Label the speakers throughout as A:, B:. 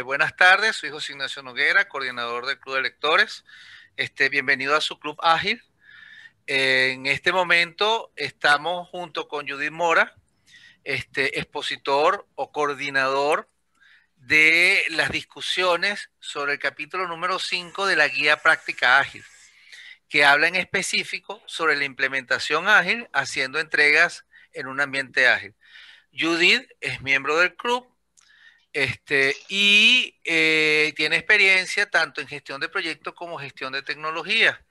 A: Buenas tardes, soy José Ignacio Noguera, coordinador del Club de Lectores. Bienvenido a su Club Ágil. En este momento estamos junto con Judith Mora, expositor o coordinador de las discusiones sobre el capítulo número 5 de la Guía Práctica Ágil, que habla en específico sobre la implementación ágil haciendo entregas en un ambiente ágil. Judith es miembro del club tiene experiencia tanto en gestión de proyectos como gestión de tecnología.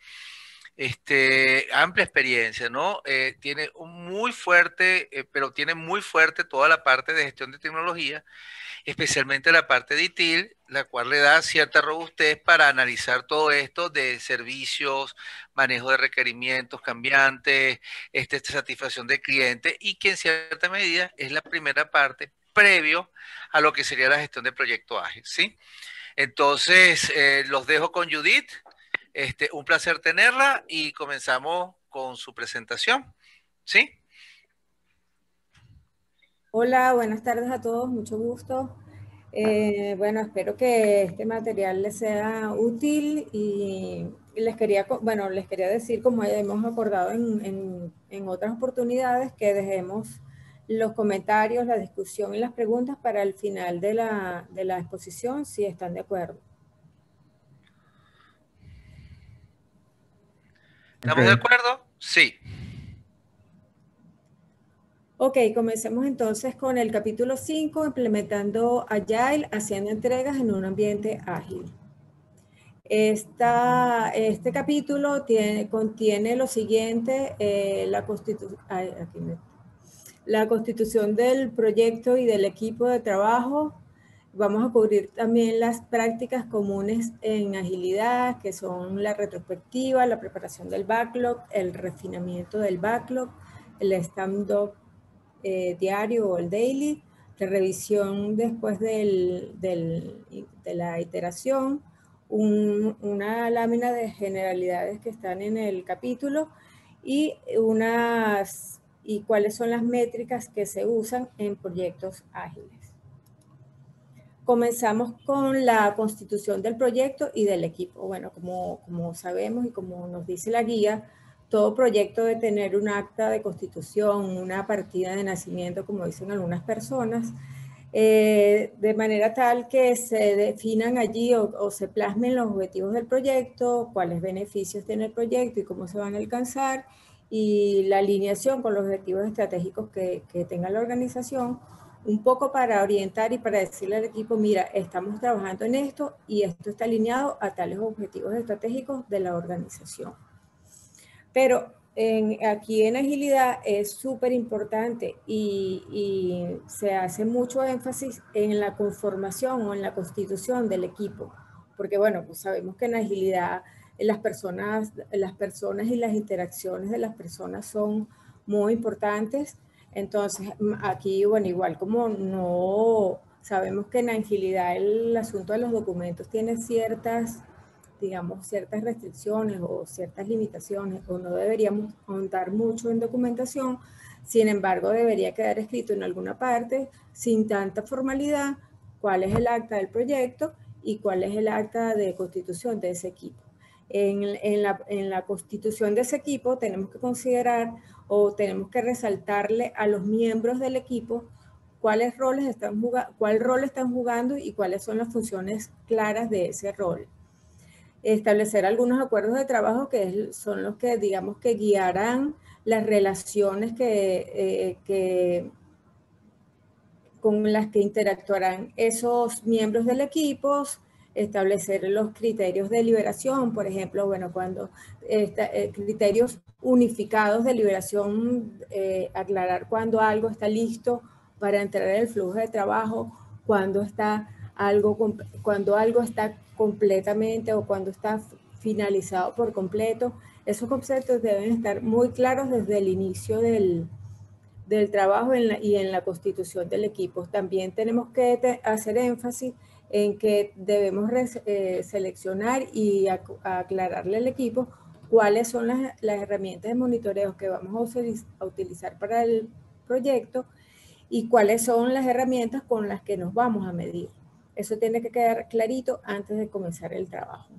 A: Amplia experiencia, ¿no? Tiene un muy fuerte, pero tiene muy fuerte toda la parte de gestión de tecnología, especialmente la parte de ITIL, la cual le da cierta robustez para analizar todo esto de servicios, manejo de requerimientos cambiantes, satisfacción del cliente, y que en cierta medida es la primera parte previo a lo que sería la gestión de proyecto ágil, ¿sí? Entonces, los dejo con Judith. Un placer tenerla y comenzamos con su presentación, ¿sí?
B: Hola, buenas tardes a todos, mucho gusto. Bueno, espero que este material les sea útil y les quería decir, como ya hemos acordado en otras oportunidades, que dejemos los comentarios, la discusión y las preguntas para el final de la exposición, si están de acuerdo.
A: ¿Estamos de acuerdo? Sí.
B: Ok, comencemos entonces con el capítulo 5, implementando Agile, haciendo entregas en un ambiente ágil. Este capítulo contiene lo siguiente, la constitución del proyecto y del equipo de trabajo. Vamos a cubrir también las prácticas comunes en agilidad, que son la retrospectiva, la preparación del backlog, el refinamiento del backlog, el stand-up diario o el daily, la revisión después de la iteración, una lámina de generalidades que están en el capítulo y cuáles son las métricas que se usan en proyectos ágiles. Comenzamos con la constitución del proyecto y del equipo. Bueno, como sabemos y como nos dice la guía, todo proyecto debe tener un acta de constitución, una partida de nacimiento, como dicen algunas personas, de manera tal que se definan allí o se plasmen los objetivos del proyecto, cuáles beneficios tiene el proyecto y cómo se van a alcanzar, y la alineación con los objetivos estratégicos que tenga la organización, un poco para orientar y para decirle al equipo, mira, estamos trabajando en esto y esto está alineado a tales objetivos estratégicos de la organización. Pero aquí en agilidad es súper importante y se hace mucho énfasis en la conformación o en la constitución del equipo, porque bueno, pues sabemos que en agilidad las personas y las interacciones de las personas son muy importantes. Entonces aquí, bueno, igual como no sabemos que en agilidad el asunto de los documentos tiene ciertas restricciones o ciertas limitaciones, o no deberíamos ahondar mucho en documentación. Sin embargo, debería quedar escrito en alguna parte, sin tanta formalidad, cuál es el acta del proyecto y cuál es el acta de constitución de ese equipo. En la constitución de ese equipo tenemos que considerar o tenemos que resaltarle a los miembros del equipo cuál rol están jugando y cuáles son las funciones claras de ese rol. Establecer algunos acuerdos de trabajo que son los que, digamos, que guiarán las relaciones con las que interactuarán esos miembros del equipo, establecer los criterios de liberación, por ejemplo, bueno, criterios unificados de liberación, aclarar cuando algo está listo para entrar en el flujo de trabajo, cuando algo está completamente o cuando está finalizado por completo. Esos conceptos deben estar muy claros desde el inicio del trabajo y en la constitución del equipo. También tenemos que hacer énfasis en que debemos seleccionar y aclararle al equipo cuáles son las herramientas de monitoreo que vamos a utilizar para el proyecto y cuáles son las herramientas con las que nos vamos a medir. Eso tiene que quedar clarito antes de comenzar el trabajo.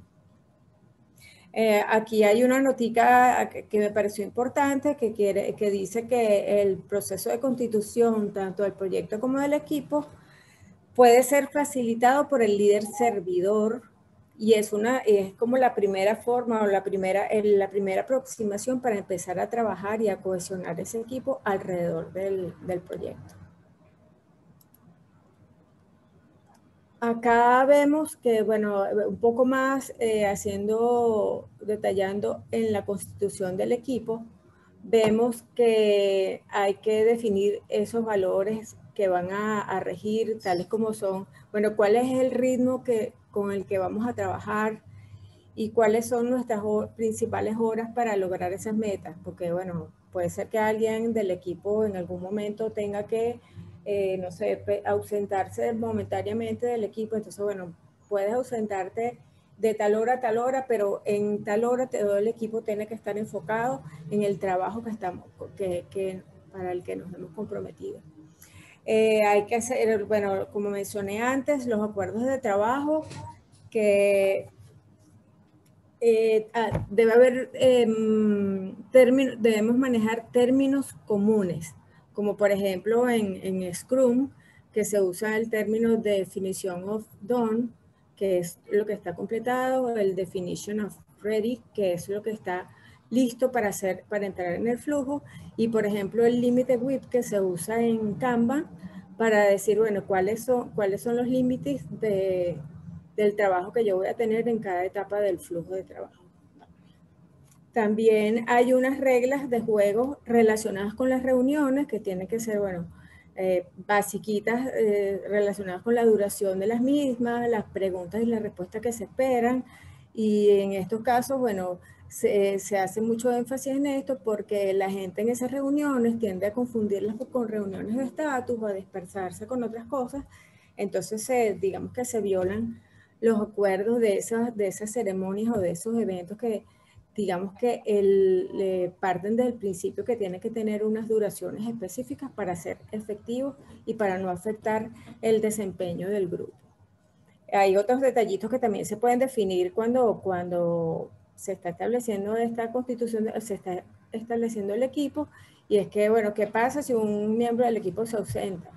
B: Aquí hay una notica que me pareció importante que dice que el proceso de constitución, tanto del proyecto como del equipo, puede ser facilitado por el líder servidor y es como la primera forma o la primera aproximación para empezar a trabajar y a cohesionar ese equipo alrededor del proyecto. Acá vemos que, bueno, un poco más detallando en la constitución del equipo, vemos que hay que definir esos valores que van a regir, tales como son, bueno, cuál es el ritmo con el que vamos a trabajar y cuáles son nuestras principales horas para lograr esas metas, porque, bueno, puede ser que alguien del equipo en algún momento tenga que no sé, ausentarse momentáneamente del equipo. Entonces, bueno, puedes ausentarte de tal hora a tal hora, pero en tal hora todo el equipo tiene que estar enfocado en el trabajo para el que nos hemos comprometido. Hay que hacer, bueno, como mencioné antes, los acuerdos de trabajo que debemos manejar términos comunes, como por ejemplo en Scrum, que se usa el término definition of done, que es lo que está completado, el definition of ready, que es lo que está listo para entrar en el flujo, y por ejemplo el limited width, que se usa en Canva para decir, bueno, cuáles son los límites del trabajo que yo voy a tener en cada etapa del flujo de trabajo. También hay unas reglas de juego relacionadas con las reuniones que tienen que ser, bueno, basiquitas relacionadas con la duración de las mismas, las preguntas y las respuestas que se esperan. Y en estos casos, bueno, se hace mucho énfasis en esto porque la gente en esas reuniones tiende a confundirlas con reuniones de estatus o a dispersarse con otras cosas. Entonces, digamos que se violan los acuerdos de esas ceremonias o de esos eventos que, digamos que parten del principio que tiene que tener unas duraciones específicas para ser efectivos y para no afectar el desempeño del grupo. Hay otros detallitos que también se pueden definir cuando se está estableciendo esta constitución, se está estableciendo el equipo, y es que, bueno, ¿qué pasa si un miembro del equipo se ausenta?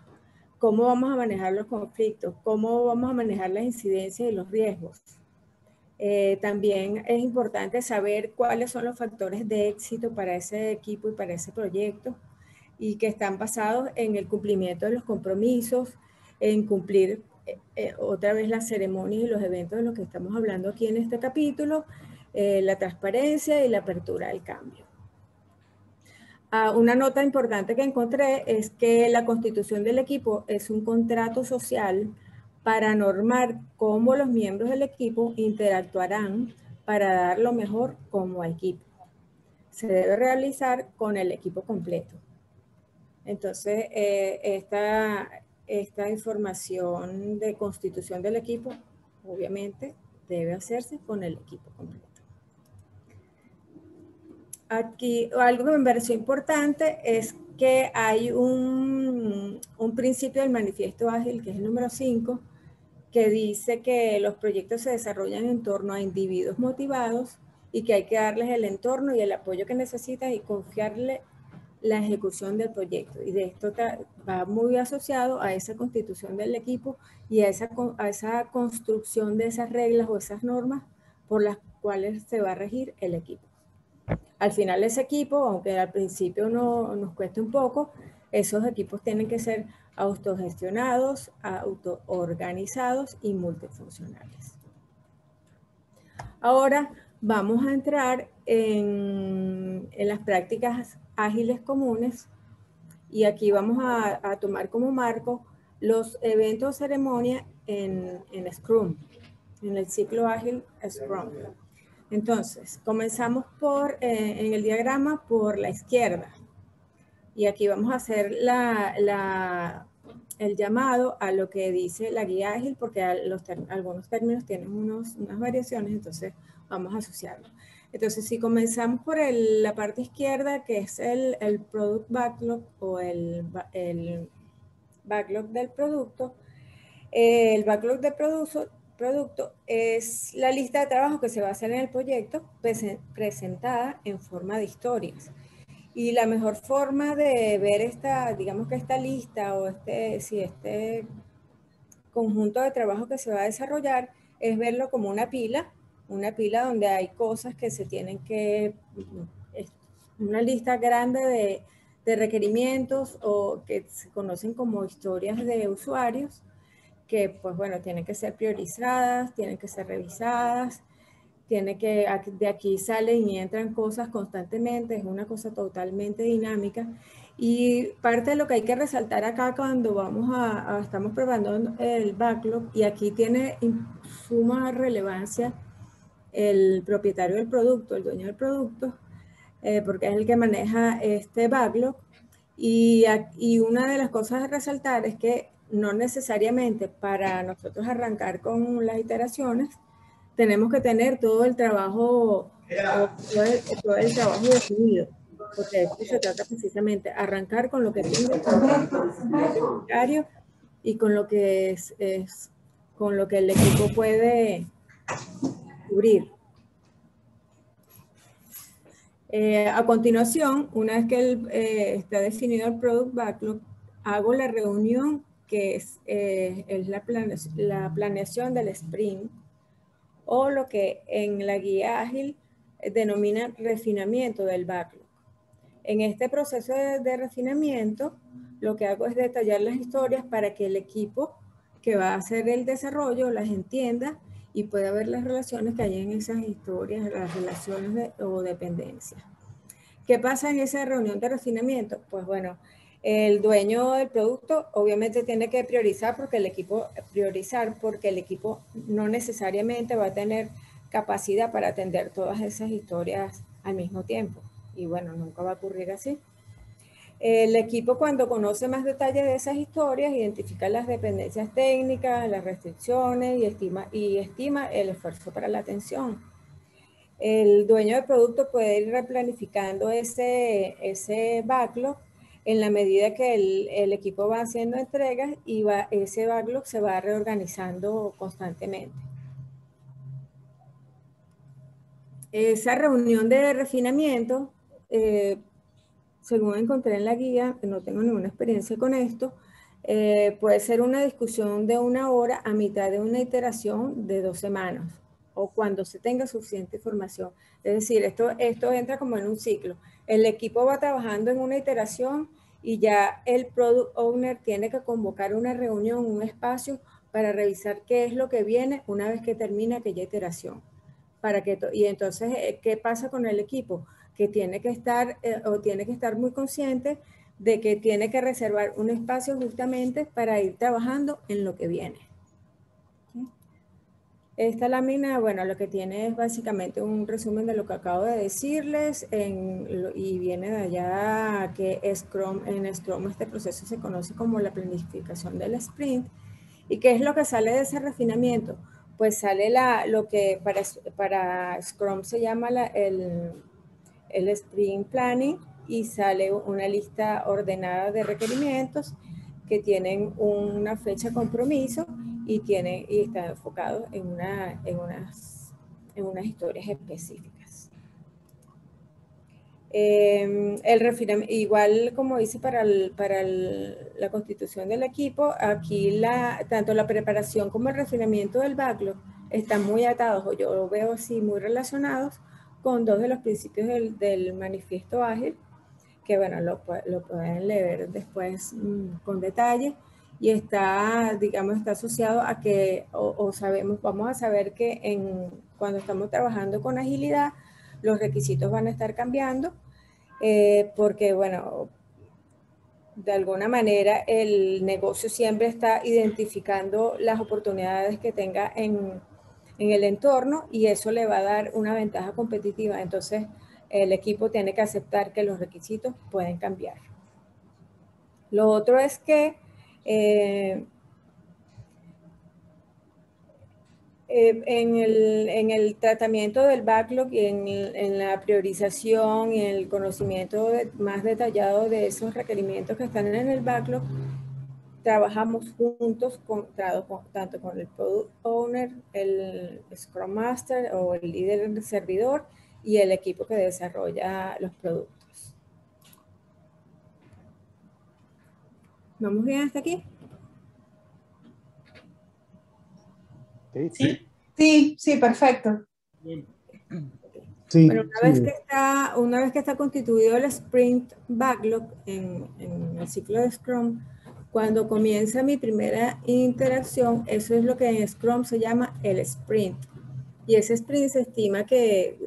B: ¿Cómo vamos a manejar los conflictos? ¿Cómo vamos a manejar las incidencias y los riesgos? También es importante saber cuáles son los factores de éxito para ese equipo y para ese proyecto y que están basados en el cumplimiento de los compromisos, en cumplir otra vez las ceremonias y los eventos de los que estamos hablando aquí en este capítulo, la transparencia y la apertura al cambio. Una nota importante que encontré es que la constitución del equipo es un contrato social para normar cómo los miembros del equipo interactuarán para dar lo mejor como equipo. Se debe realizar con el equipo completo. Entonces, esta información de constitución del equipo, obviamente, debe hacerse con el equipo completo. Aquí, algo que me pareció importante es que hay un principio del manifiesto ágil, que es el número 5, que dice que los proyectos se desarrollan en torno a individuos motivados y que hay que darles el entorno y el apoyo que necesitan y confiarle la ejecución del proyecto. Y de esto va muy asociado a esa constitución del equipo y a esa construcción de esas reglas o esas normas por las cuales se va a regir el equipo. Al final ese equipo, aunque al principio nos cueste un poco, esos equipos tienen que ser autogestionados, autoorganizados y multifuncionales. Ahora vamos a entrar en las prácticas ágiles comunes y aquí vamos a tomar como marco los eventos o ceremonias en Scrum, en el ciclo ágil Scrum. Entonces, comenzamos en el diagrama por la izquierda. Y aquí vamos a hacer el llamado a lo que dice la guía ágil, porque algunos términos tienen unas variaciones, entonces vamos a asociarlo. Entonces, si comenzamos por la parte izquierda, que es el Product Backlog o el backlog del producto, El backlog de producto es la lista de trabajo que se va a hacer en el proyecto presentada en forma de historias. Y la mejor forma de ver esta, digamos que esta lista o este conjunto de trabajo que se va a desarrollar es verlo como una pila donde hay cosas que se tienen que, una lista grande de requerimientos o que se conocen como historias de usuarios que pues bueno, tienen que ser priorizadas, tienen que ser revisadas, de aquí salen y entran cosas constantemente, es una cosa totalmente dinámica. Y parte de lo que hay que resaltar acá cuando estamos probando el backlog, y aquí tiene suma relevancia el propietario del producto, el dueño del producto, porque es el que maneja este backlog. Y una de las cosas a resaltar es que no necesariamente para nosotros arrancar con las iteraciones, tenemos que tener todo el trabajo, todo el trabajo definido, porque esto se trata precisamente de arrancar con lo que tiene el y con lo que con lo que el equipo puede cubrir. A continuación, una vez que está definido el Product Backlog, hago la reunión que es la planeación del sprint, o lo que en la guía ágil denomina refinamiento del backlog. En este proceso de refinamiento, lo que hago es detallar las historias para que el equipo que va a hacer el desarrollo las entienda y pueda ver las relaciones que hay en esas historias, las relaciones o dependencias. ¿Qué pasa en esa reunión de refinamiento? Pues bueno, el dueño del producto obviamente tiene que priorizar porque el equipo no necesariamente va a tener capacidad para atender todas esas historias al mismo tiempo. Y bueno, nunca va a ocurrir así. El equipo, cuando conoce más detalles de esas historias, identifica las dependencias técnicas, las restricciones y estima el esfuerzo para la atención. El dueño del producto puede ir replanificando ese backlog en la medida que el equipo va haciendo entregas y ese backlog se va reorganizando constantemente. Esa reunión de refinamiento, según encontré en la guía, que no tengo ninguna experiencia con esto, puede ser una discusión de 1 hora a mitad de una iteración de 2 semanas o cuando se tenga suficiente información. Es decir, esto entra como en un ciclo. El equipo va trabajando en una iteración y ya el Product Owner tiene que convocar una reunión, un espacio para revisar qué es lo que viene una vez que termina aquella iteración. Y entonces, ¿qué pasa con el equipo? Que tiene que estar muy consciente de que tiene que reservar un espacio justamente para ir trabajando en lo que viene. Esta lámina, bueno, lo que tiene es básicamente un resumen de lo que acabo de decirles y viene de allá que en Scrum este proceso se conoce como la planificación del sprint. ¿Y qué es lo que sale de ese refinamiento? Pues sale lo que para Scrum se llama el sprint planning, y sale una lista ordenada de requerimientos que tienen una fecha de compromiso y están enfocados en unas historias específicas. Igual como dice para la constitución del equipo, aquí tanto la preparación como el refinamiento del backlog están muy atados, o yo lo veo así, muy relacionados con 2 de los principios del manifiesto ágil, que bueno, lo pueden leer después con detalle, y digamos, está asociado a que, vamos a saber que cuando estamos trabajando con agilidad, los requisitos van a estar cambiando, porque bueno, de alguna manera el negocio siempre está identificando las oportunidades que tenga en el entorno, y eso le va a dar una ventaja competitiva. Entonces, el equipo tiene que aceptar que los requisitos pueden cambiar. Lo otro es que en el tratamiento del backlog y en la priorización y en el conocimiento más detallado de esos requerimientos que están en el backlog, trabajamos juntos tanto con el Product Owner, el Scrum Master o el líder del servidor y el equipo que desarrolla los productos. ¿Vamos bien hasta aquí?
C: Sí, perfecto.
B: Sí, bueno, una vez que está constituido el Sprint Backlog en el ciclo de Scrum, cuando comienza mi primera interacción, eso es lo que en Scrum se llama el Sprint. Y ese Sprint se estima que,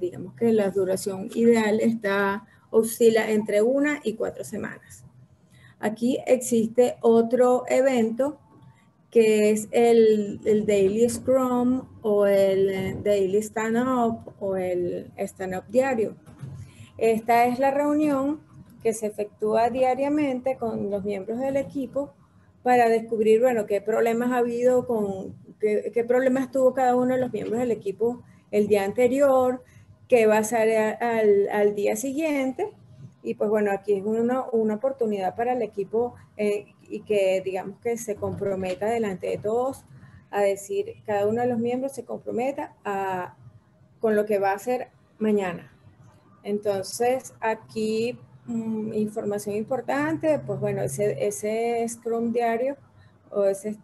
B: digamos que la duración ideal oscila entre 1 y 4 semanas. Aquí existe otro evento que es el Daily Scrum o el Daily Stand Up o el Stand Up diario. Esta es la reunión que se efectúa diariamente con los miembros del equipo para descubrir, bueno, qué problemas ha habido qué problemas tuvo cada uno de los miembros del equipo el día anterior, qué va a ser al día siguiente. Y pues bueno, aquí es una oportunidad para el equipo y que digamos que se comprometa delante de todos a decir, cada uno de los miembros se comprometa con lo que va a hacer mañana. Entonces, aquí información importante, pues bueno, ese Scrum diario o ese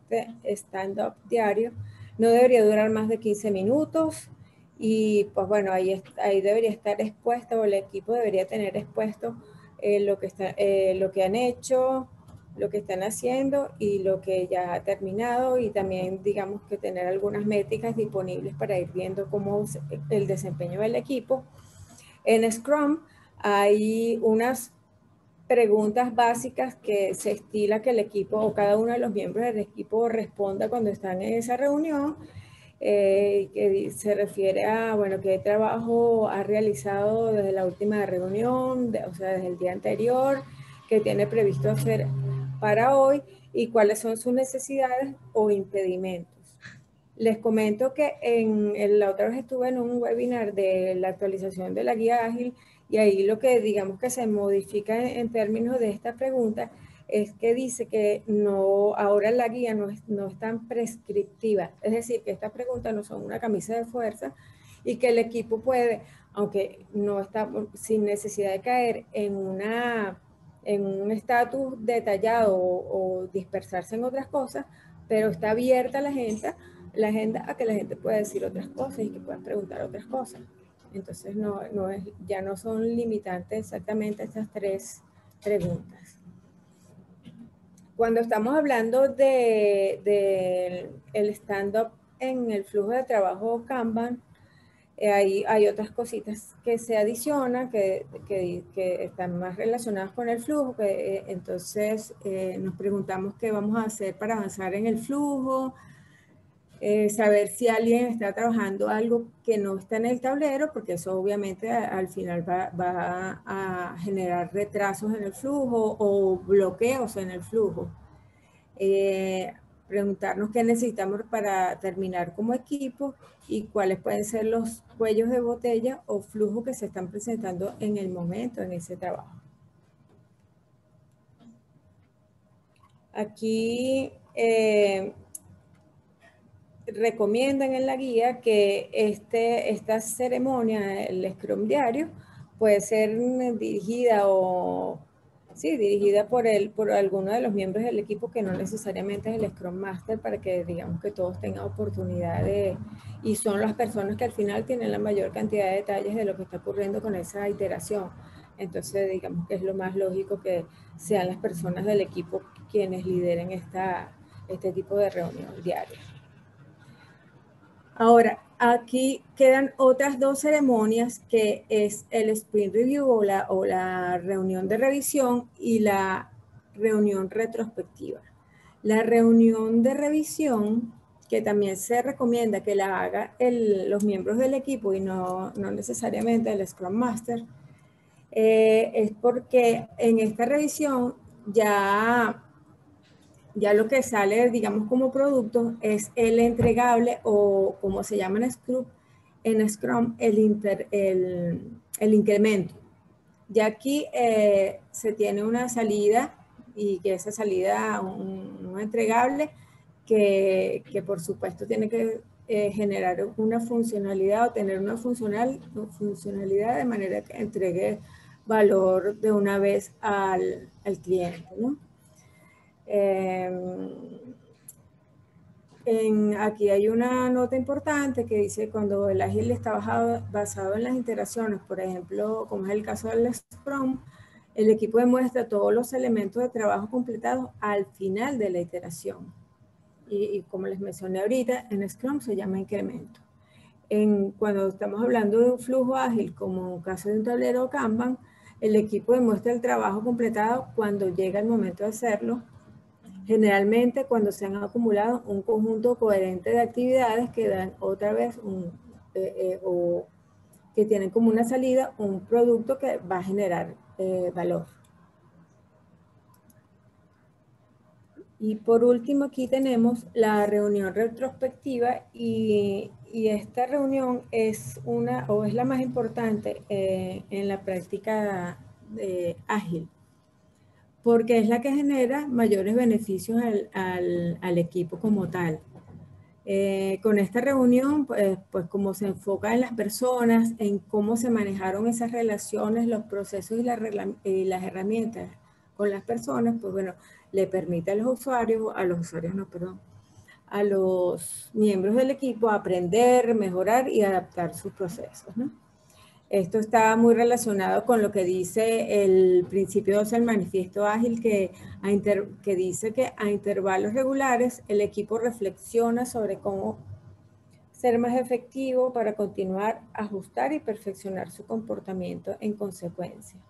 B: stand-up diario no debería durar más de 15 minutos y pues bueno, ahí debería estar expuesto o el equipo debería tener expuesto lo que han hecho, lo que están haciendo y lo que ya ha terminado y también digamos que tener algunas métricas disponibles para ir viendo cómo el desempeño del equipo. En Scrum hay unas preguntas básicas que se estila que el equipo o cada uno de los miembros del equipo responda cuando están en esa reunión, que se refiere a, bueno, qué trabajo ha realizado desde la última reunión, o sea, desde el día anterior, qué tiene previsto hacer para hoy y cuáles son sus necesidades o impedimentos. Les comento que la otra vez estuve en un webinar de la actualización de la guía ágil y ahí lo que digamos que se modifica en términos de esta pregunta es que dice que ahora la guía no es tan prescriptiva. Es decir, que estas preguntas no son una camisa de fuerza y que el equipo puede, aunque no está sin necesidad de caer en un estatus detallado o dispersarse en otras cosas, pero está abierta la agenda a que la gente pueda decir otras cosas y que puedan preguntar otras cosas. Entonces ya no son limitantes exactamente estas 3 preguntas. Cuando estamos hablando del stand-up en el flujo de trabajo Kanban, hay otras cositas que se adicionan que están más relacionadas con el flujo. Entonces nos preguntamos qué vamos a hacer para avanzar en el flujo, saber si alguien está trabajando algo que no está en el tablero, porque eso obviamente al final va a generar retrasos en el flujo o bloqueos en el flujo. Preguntarnos qué necesitamos para terminar como equipo y cuáles pueden ser los cuellos de botella o flujos que se están presentando en el momento en ese trabajo. Aquí recomiendan en la guía que esta ceremonia, el Scrum diario, puede ser dirigida por alguno de los miembros del equipo que no necesariamente es el Scrum Master, para que digamos que todos tengan oportunidad y son las personas que al final tienen la mayor cantidad de detalles de lo que está ocurriendo con esa iteración. Entonces digamos que es lo más lógico que sean las personas del equipo quienes lideren este tipo de reunión diaria. Ahora, aquí quedan otras 2 ceremonias, que es el Sprint Review o la reunión de revisión y la reunión retrospectiva. La reunión de revisión, que también se recomienda que la haga los miembros del equipo y no necesariamente el Scrum Master, es porque en esta revisión ya lo que sale, digamos, como producto es el entregable o como se llama en Scrum, el incremento. Ya aquí se tiene una salida y que esa salida, un entregable que por supuesto tiene que generar una funcionalidad o tener una funcionalidad de manera que entregue valor de una vez al cliente, ¿no? Aquí hay una nota importante que dice cuando el ágil está basado en las iteraciones, por ejemplo, como es el caso del Scrum, el equipo demuestra todos los elementos de trabajo completados al final de la iteración. Y como les mencioné ahorita, en Scrum se llama incremento. Cuando estamos hablando de un flujo ágil, como en el caso de un tablero Kanban, el equipo demuestra el trabajo completado cuando llega el momento de hacerlo. Generalmente cuando se han acumulado un conjunto coherente de actividades que dan otra vez o que tienen como una salida un producto que va a generar valor. Y por último aquí tenemos la reunión retrospectiva y esta reunión es es la más importante en la práctica ágil, porque es la que genera mayores beneficios al equipo como tal. Con esta reunión, pues como se enfoca en las personas, en cómo se manejaron esas relaciones, los procesos y las herramientas con las personas, pues bueno, le permite a los miembros del equipo aprender, mejorar y adaptar sus procesos, ¿no? Esto está muy relacionado con lo que dice el principio 2 del manifiesto ágil, que dice que a intervalos regulares el equipo reflexiona sobre cómo ser más efectivo para continuar, ajustar y perfeccionar su comportamiento en consecuencia.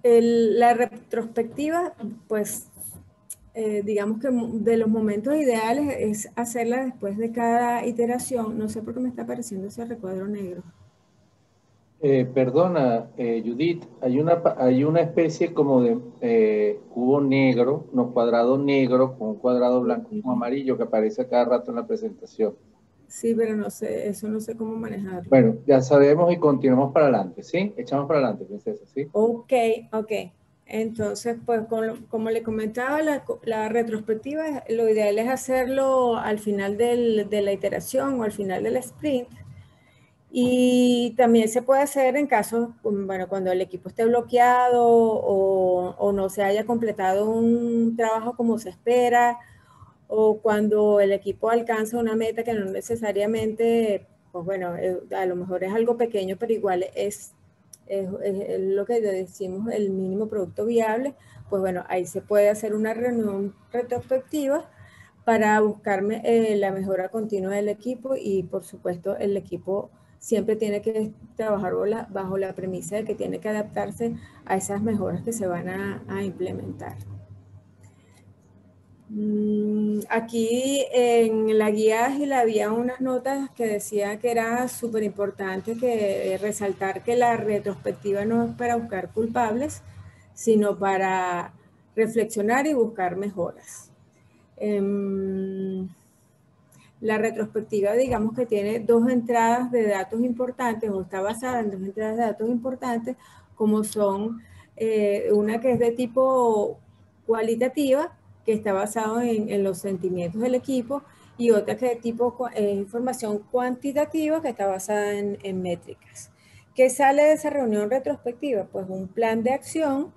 B: La retrospectiva, pues, digamos que de los momentos ideales es hacerla después de cada iteración. No sé por qué me está apareciendo ese recuadro negro.
D: Perdona, Judith, hay una especie como de cubo negro, unos cuadrados negros con un cuadrado blanco con amarillo que aparece a cada rato en la presentación.
B: Sí, pero no sé, eso no sé cómo manejarlo.
D: Bueno, ya sabemos y continuamos para adelante, ¿sí? Echamos para adelante, princesa, ¿sí?
B: Ok. Entonces, pues como le comentaba, la retrospectiva, lo ideal es hacerlo al final de la iteración o al final del sprint. Y también se puede hacer en casos, bueno, cuando el equipo esté bloqueado o no se haya completado un trabajo como se espera, o cuando el equipo alcanza una meta que no necesariamente, pues bueno, a lo mejor es algo pequeño, pero igual es lo que decimos el mínimo producto viable. Pues bueno, ahí se puede hacer una reunión retrospectiva para buscar la mejora continua del equipo, y por supuesto el equipo siempre tiene que trabajar bajo la premisa de que tiene que adaptarse a esas mejoras que se van a implementar. Aquí en la guía ágil había unas notas que decía que era súper importante resaltar que la retrospectiva no es para buscar culpables, sino para reflexionar y buscar mejoras. La retrospectiva, digamos que tiene dos entradas de datos importantes, o está basada en dos entradas de datos importantes, como son una que es de tipo cualitativa, que está basado en los sentimientos del equipo, y otra que es de tipo información cuantitativa, que está basada en métricas. ¿Qué sale de esa reunión retrospectiva? Pues un plan de acción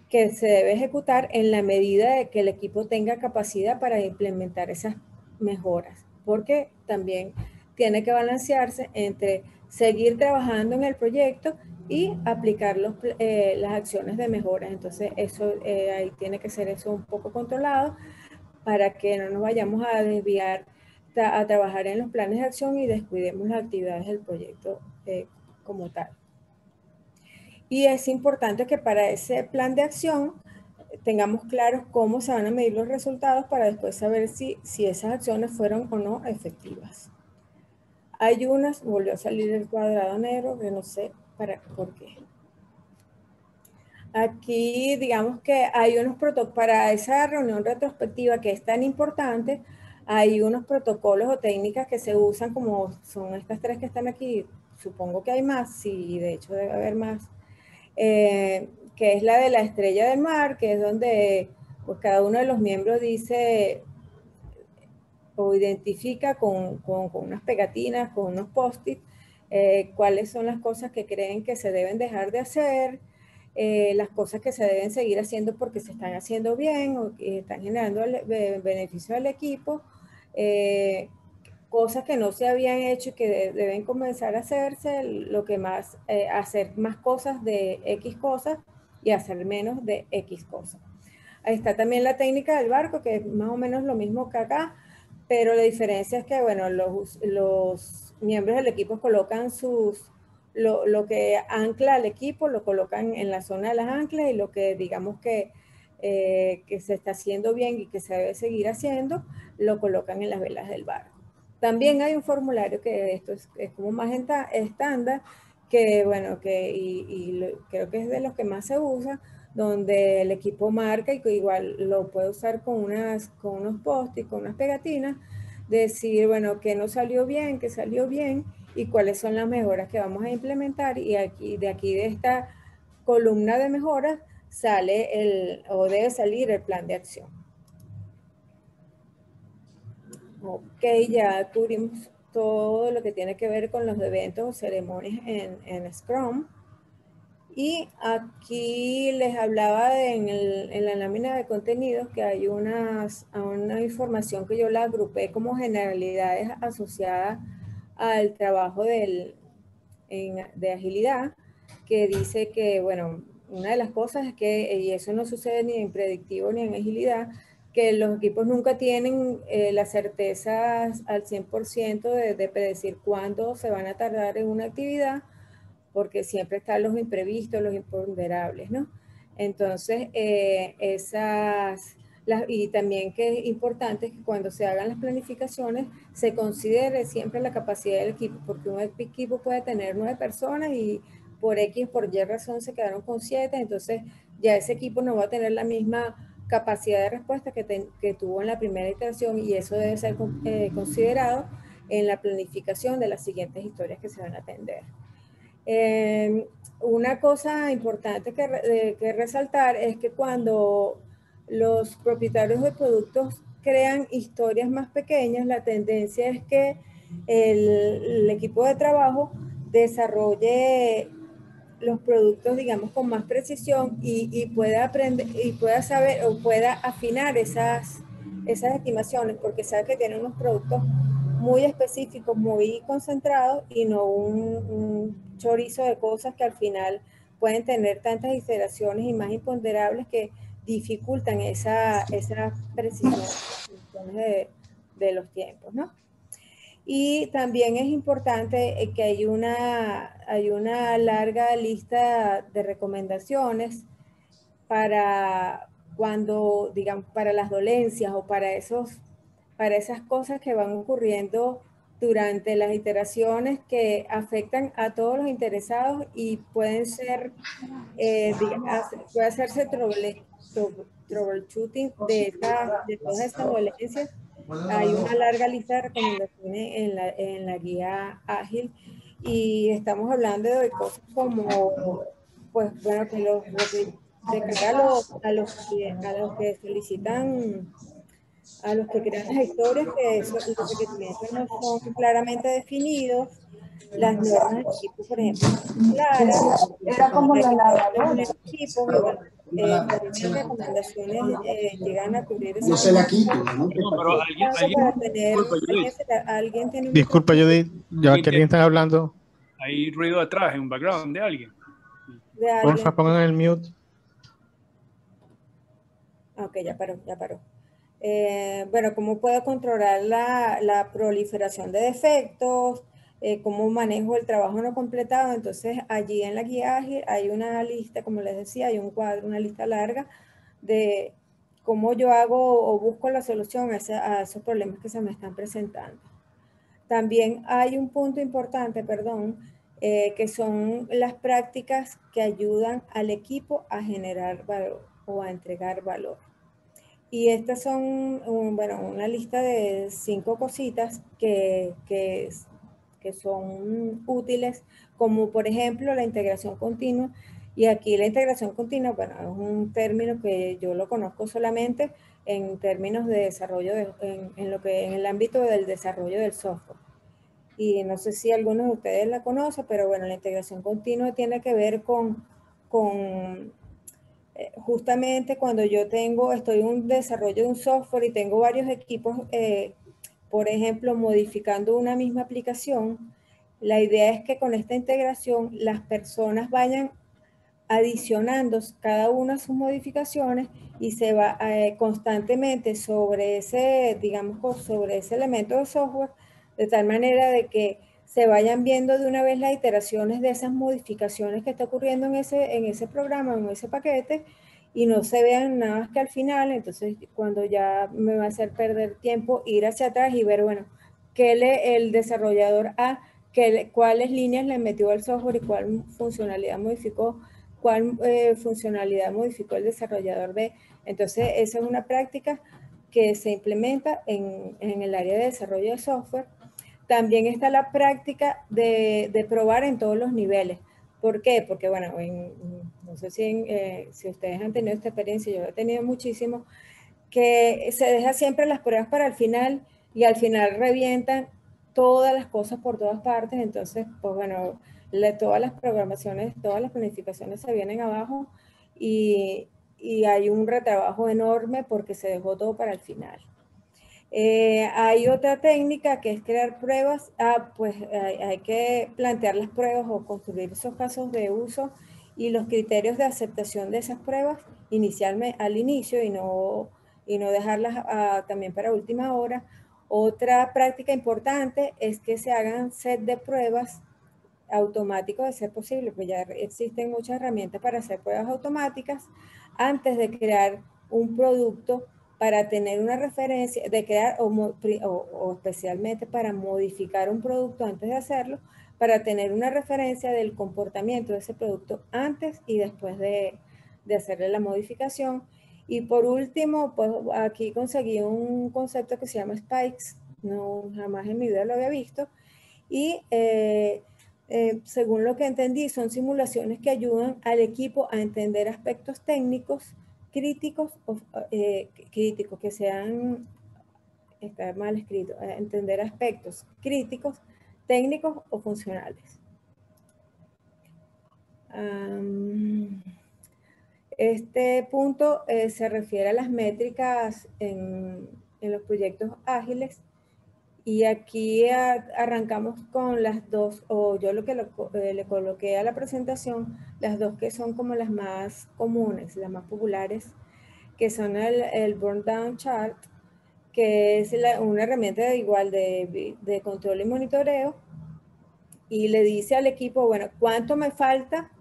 B: que se debe ejecutar en la medida de que el equipo tenga capacidad para implementar esas mejoras, porque también tiene que balancearse entre seguir trabajando en el proyecto y aplicar las acciones de mejora. Entonces, eso ahí tiene que ser eso un poco controlado para que no nos vayamos a desviar a trabajar en los planes de acción y descuidemos las actividades del proyecto como tal. Y es importante que para ese plan de acción tengamos claros cómo se van a medir los resultados para después saber si esas acciones fueron o no efectivas. Hay unas, volvió a salir el cuadrado negro, que no sé por qué. Aquí digamos que hay unos protocolos para esa reunión retrospectiva que es tan importante. hay unos protocolos o técnicas que se usan, como son estas 3 que están aquí, supongo que hay más, sí, de hecho debe haber más, que es la de la estrella del mar, que es donde pues cada uno de los miembros dice o identifica con unas pegatinas, con unos post-it, cuáles son las cosas que creen que se deben dejar de hacer, las cosas que se deben seguir haciendo porque se están haciendo bien o que están generando beneficio al equipo, cosas que no se habían hecho y que deben comenzar a hacerse, lo que más, hacer más cosas de X cosas y hacer menos de X cosas. Ahí está también la técnica del barco, que es más o menos lo mismo que acá, pero la diferencia es que, bueno, los miembros del equipo colocan lo que ancla al equipo, lo colocan en la zona de las anclas, y lo que digamos que se está haciendo bien y que se debe seguir haciendo, lo colocan en las velas del barco. También hay un formulario que esto es como más estándar, que bueno, creo que es de los que más se usa, donde el equipo marca, y que igual lo puede usar con unos post-it, con unas pegatinas, decir, bueno, qué no salió bien, qué salió bien, y cuáles son las mejoras que vamos a implementar, y de esta columna de mejoras sale o debe salir el plan de acción. Ok, ya cubrimos todo lo que tiene que ver con los eventos o ceremonias en Scrum. Y aquí les hablaba en la lámina de contenidos que hay una información que yo la agrupé como generalidades asociadas al trabajo de agilidad, que dice que, bueno, una de las cosas es que, y eso no sucede ni en predictivo ni en agilidad, que los equipos nunca tienen la certeza al 100% de predecir cuándo se van a tardar en una actividad, porque siempre están los imprevistos, los imponderables, ¿no? Entonces, y también que es importante que cuando se hagan las planificaciones se considere siempre la capacidad del equipo, porque un equipo puede tener 9 personas y por X, por Y razón se quedaron con 7, entonces ya ese equipo no va a tener la misma capacidad de respuesta que tuvo en la primera iteración, y eso debe ser considerado en la planificación de las siguientes historias que se van a atender. Una cosa importante que resaltar es que cuando los propietarios de productos crean historias más pequeñas, la tendencia es que el equipo de trabajo desarrolle los productos, digamos, con más precisión y pueda aprender y pueda saber o pueda afinar esas estimaciones, porque sabe que tiene unos productos muy específicos, muy concentrados, y no un chorizo de cosas que al final pueden tener tantas iteraciones y más imponderables que dificultan esa precisión de los tiempos, ¿no? Y también es importante que hay una larga lista de recomendaciones para cuando, digamos, para las dolencias o para esas cosas que van ocurriendo durante las iteraciones que afectan a todos los interesados y pueden ser, puede hacerse troubleshooting de todas estas dolencias. Hay una larga lista de recomendaciones en la guía ágil, y estamos hablando de cosas como, pues bueno, que de cara a los que solicitan, a los que crean las historias, que los requerimientos no son claramente definidos, las normas del equipo, por ejemplo, son claras,
C: Era como la lavadora.
B: equipos, y bueno, las recomendaciones llegan a cubrir esa.
E: No se la quito, ¿no?
F: No, pero
B: alguien tiene un
G: Disculpa, Judith, ya que alguien está hablando.
F: Hay ruido atrás, en un background de alguien.
G: Porfa, pongan el mute.
B: Ok, ya paró. Bueno, ¿cómo puedo controlar la proliferación de defectos? ¿Cómo manejo el trabajo no completado? Entonces, allí en la guía ágil hay una lista, como les decía, hay un cuadro, una lista larga de cómo yo hago o busco la solución a esos problemas que se me están presentando. También hay un punto importante, que son las prácticas que ayudan al equipo a generar valor o a entregar valor. Y estas son, bueno, una lista de 5 cositas que son útiles, como por ejemplo la integración continua. Y aquí la integración continua, bueno, es un término que yo lo conozco solamente en términos de desarrollo, en el ámbito del desarrollo del software. Y no sé si algunos de ustedes la conocen, pero bueno, la integración continua tiene que ver con justamente cuando yo estoy en un desarrollo de un software y tengo varios equipos, por ejemplo, modificando una misma aplicación, la idea es que con esta integración las personas vayan adicionando cada una sus modificaciones y se va constantemente sobre ese, digamos, sobre ese elemento de software, de tal manera de que se vayan viendo de una vez las iteraciones de esas modificaciones que está ocurriendo en ese programa, en ese paquete, y no se vean nada más que al final. Entonces, cuando ya me va a hacer perder tiempo, ir hacia atrás y ver, bueno, el desarrollador A, cuáles líneas le metió al software y cuál funcionalidad modificó, cuál funcionalidad modificó el desarrollador B. Entonces, esa es una práctica que se implementa en el área de desarrollo de software. También está la práctica de probar en todos los niveles. ¿Por qué? Porque, bueno, no sé si ustedes han tenido esta experiencia, yo he tenido muchísimo, que se deja siempre las pruebas para el final y al final revientan todas las cosas por todas partes. Entonces, pues bueno, todas las programaciones, todas las planificaciones se vienen abajo y hay un retrabajo enorme porque se dejó todo para el final. Hay otra técnica que es crear pruebas. Pues hay que plantear las pruebas o construir esos casos de uso y los criterios de aceptación de esas pruebas inicialmente al inicio y no dejarlas también para última hora. Otra práctica importante es que se hagan set de pruebas automáticos de ser posible, pues ya existen muchas herramientas para hacer pruebas automáticas antes de crear un producto, para tener una referencia, de crear o especialmente para modificar un producto antes de hacerlo, para tener una referencia del comportamiento de ese producto antes y después de hacerle la modificación. Y por último, pues aquí conseguí un concepto que se llama Spikes, no jamás en mi vida lo había visto, y según lo que entendí, son simulaciones que ayudan al equipo a entender aspectos técnicos críticos, que sean, está mal escrito, entender aspectos críticos, técnicos o funcionales. Este punto se refiere a las métricas en los proyectos ágiles. Y aquí arrancamos con las dos, o yo lo que le coloqué a la presentación, las dos que son como las más comunes, las más populares, que son el burn down chart, que es una herramienta de control y monitoreo, y le dice al equipo, bueno, ¿cuánto me falta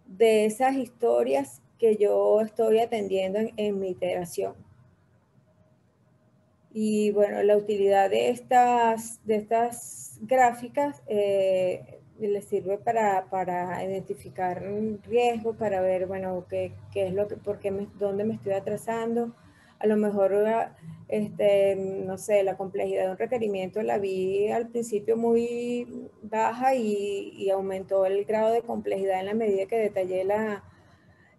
B: de esas historias que yo estoy atendiendo en mi iteración? Y bueno, la utilidad de estas gráficas les sirve para identificar riesgos, para ver, bueno, qué es lo que, dónde me estoy atrasando. A lo mejor, no sé, la complejidad de un requerimiento la vi al principio muy baja y aumentó el grado de complejidad en la medida que detallé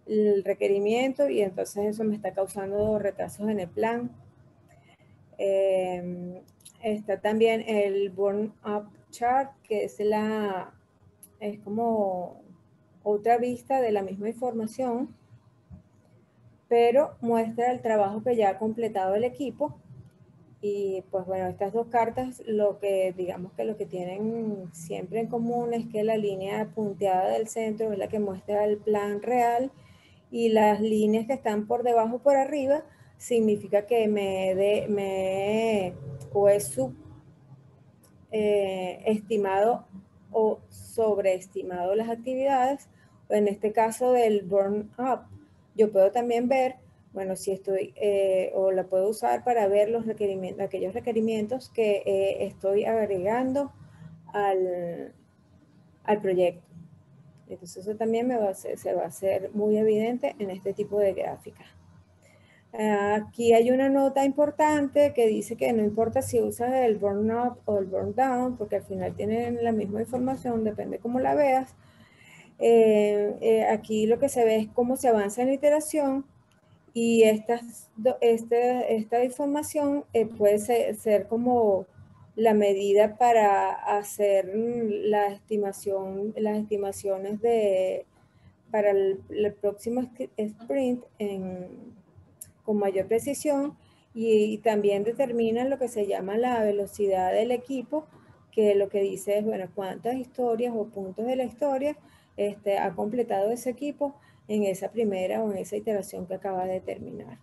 B: el requerimiento, y entonces eso me está causando retrasos en el plan. Está también el Burn Up Chart, que es como otra vista de la misma información, pero muestra el trabajo que ya ha completado el equipo. Y pues bueno, estas dos cartas, digamos que lo que tienen siempre en común es que la línea punteada del centro es la que muestra el plan real, y las líneas que están por debajo por arriba significa que o es subestimado o sobreestimado las actividades. En este caso del burn up, yo puedo también ver, bueno, si estoy, o la puedo usar para ver los requerimientos, aquellos requerimientos que estoy agregando al proyecto. Entonces eso también se va a hacer muy evidente en este tipo de gráficas. Aquí hay una nota importante que dice que no importa si usas el burn up o el burn down, porque al final tienen la misma información, depende cómo la veas. Aquí lo que se ve es cómo se avanza en la iteración y esta información puede ser como la medida para hacer las estimaciones para el próximo sprint con mayor precisión y también determinan lo que se llama la velocidad del equipo, que lo que dice es, bueno, cuántas historias o puntos de la historia ha completado ese equipo en esa primera o en esa iteración que acaba de terminar.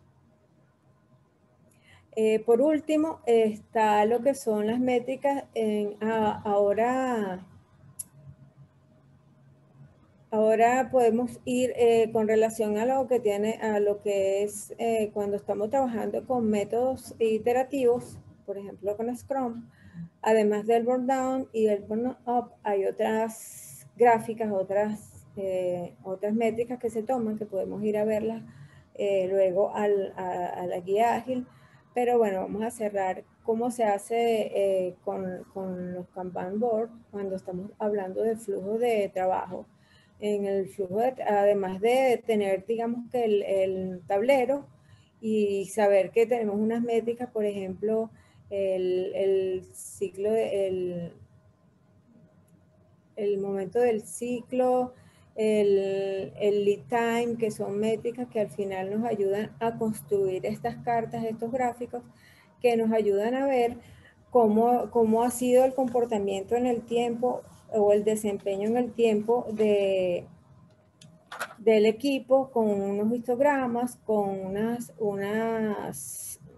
B: Por último, está lo que son las métricas. Ahora podemos ir con relación a lo que es cuando estamos trabajando con métodos iterativos, por ejemplo con Scrum. Además del burn down y el burn up, hay otras gráficas, otras métricas que se toman, que podemos ir a verlas luego a la guía ágil. Pero bueno, vamos a cerrar cómo se hace con los Kanban board cuando estamos hablando de flujo de trabajo. En el flujo, además de tener, digamos que el tablero y saber que tenemos unas métricas, por ejemplo, el ciclo, el momento del ciclo, el lead time, que son métricas que al final nos ayudan a construir estas cartas, estos gráficos, que nos ayudan a ver cómo ha sido el comportamiento en el tiempo o el desempeño en el tiempo del equipo, con unos histogramas, con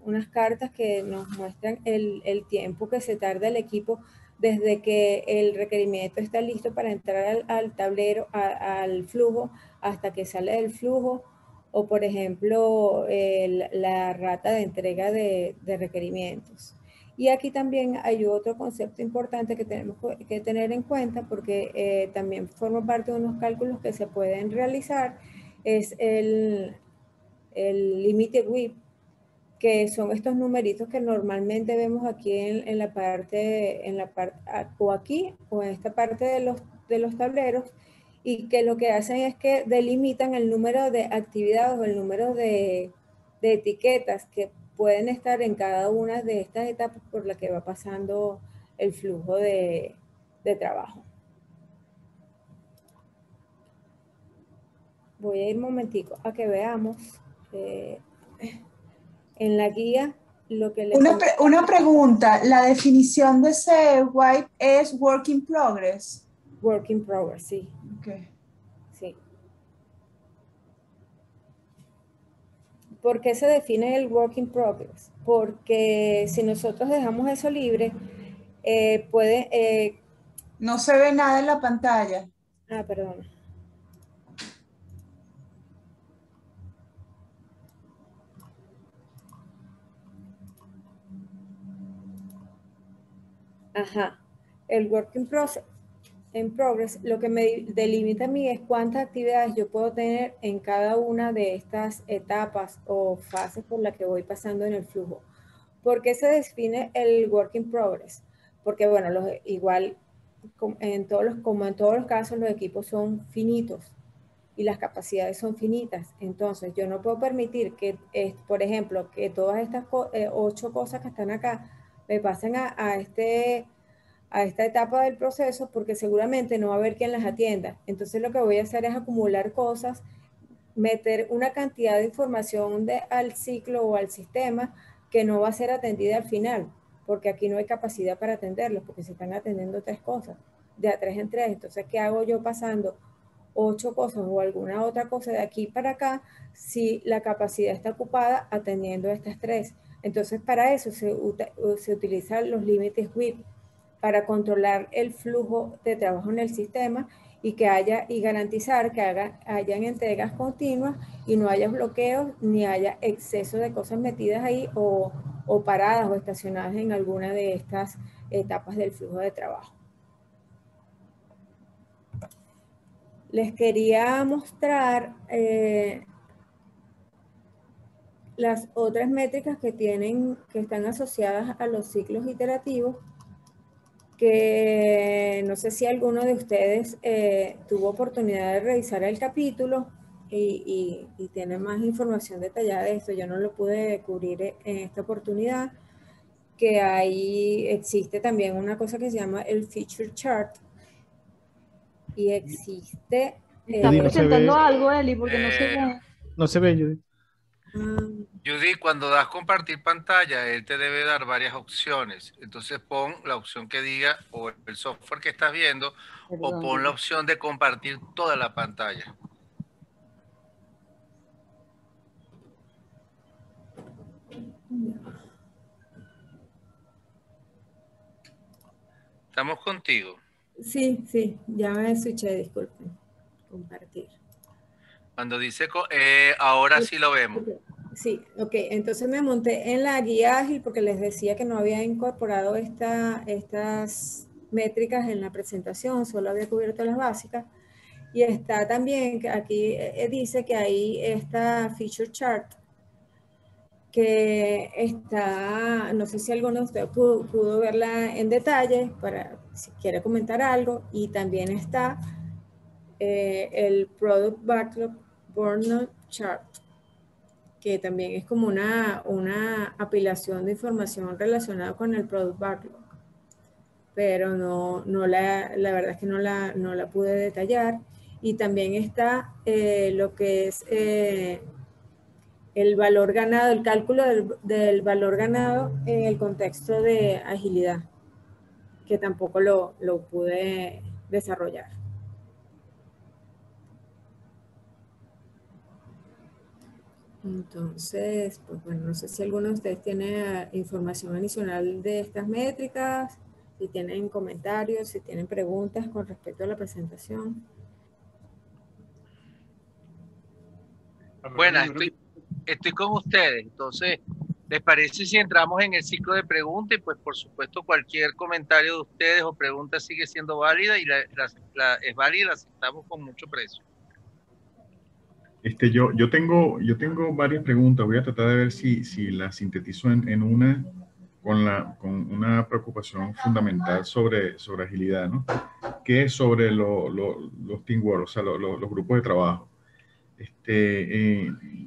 B: unas cartas que nos muestran el tiempo que se tarda el equipo desde que el requerimiento está listo para entrar al tablero, al flujo, hasta que sale del flujo, o por ejemplo, la rata de entrega de requerimientos. Y aquí también hay otro concepto importante que tenemos que tener en cuenta, porque también forma parte de unos cálculos que se pueden realizar, es el límite WIP, que son estos numeritos que normalmente vemos aquí en la parte, o aquí, o en esta parte de los tableros, y que lo que hacen es que delimitan el número de actividades o el número de etiquetas que pueden estar en cada una de estas etapas por las que va pasando el flujo de trabajo. Voy a ir un momentico a que veamos en la guía lo que les...
C: Una pregunta, la definición de ese wipe es work in progress.
B: Work in progress, sí.
C: Okay.
B: Sí. ¿Por qué se define el work in progress? Porque si nosotros dejamos eso libre,
C: no se ve nada en la pantalla.
B: Ah, perdón. Ajá. El work in progress, lo que me delimita a mí es cuántas actividades yo puedo tener en cada una de estas etapas o fases por las que voy pasando en el flujo. ¿Por qué se define el work in progress? Porque, bueno, igual, como en todos los casos, los equipos son finitos y las capacidades son finitas. Entonces, yo no puedo permitir que, por ejemplo, que todas estas 8 cosas que están acá me pasen a esta etapa del proceso, porque seguramente no va a haber quien las atienda. Entonces, lo que voy a hacer es acumular cosas, meter una cantidad de información al ciclo o al sistema que no va a ser atendida al final, porque aquí no hay capacidad para atenderlos, porque se están atendiendo 3 cosas, de a 3 en 3. Entonces, ¿qué hago yo pasando 8 cosas o alguna otra cosa de aquí para acá si la capacidad está ocupada atendiendo estas 3? Entonces, para eso se utilizan los límites WIP, para controlar el flujo de trabajo en el sistema y garantizar que hayan entregas continuas y no haya bloqueos ni haya exceso de cosas metidas ahí o paradas o estacionadas en alguna de estas etapas del flujo de trabajo. Les quería mostrar las otras métricas que están asociadas a los ciclos iterativos, que no sé si alguno de ustedes tuvo oportunidad de revisar el capítulo y tiene más información detallada de esto. Yo no lo pude cubrir en esta oportunidad, que ahí existe también una cosa que se llama el feature chart, y existe...
E: Estás
G: no se
E: presentando
G: ve.
E: algo, Eli, porque no se ve.
G: No se ve, Judy.
A: Judy, cuando das compartir pantalla, él te debe dar varias opciones. Entonces pon la opción que diga o el software que estás viendo, o pon la opción de compartir toda la pantalla. Estamos contigo.
B: Sí, ya me switché, disculpen. Compartir.
A: Cuando dice, ahora sí lo vemos.
B: Sí, ok. Entonces me monté en la guía ágil porque les decía que no había incorporado estas métricas en la presentación, solo había cubierto las básicas. Y está también, aquí dice que hay esta feature chart, que está, no sé si alguno de ustedes pudo verla en detalle, para si quiere comentar algo, y también está el Product Backlog Burnout Chart, que también es como una apilación de información relacionada con el Product Backlog, pero la verdad es que no la pude detallar. Y también está lo que es el valor ganado, el cálculo del valor ganado en el contexto de agilidad, que tampoco lo pude desarrollar. Entonces, pues bueno, no sé si alguno de ustedes tiene información adicional de estas métricas, si tienen comentarios, si tienen preguntas con respecto a la presentación.
A: Bueno, estoy con ustedes. Entonces, ¿les parece si entramos en el ciclo de preguntas? Y pues, por supuesto, cualquier comentario de ustedes o pregunta sigue siendo válida y es válida, la aceptamos con mucho precio.
H: Yo tengo varias preguntas. Voy a tratar de ver si las sintetizo en una con una preocupación fundamental sobre agilidad, ¿no? Que es sobre los teamwork, o sea, los grupos de trabajo.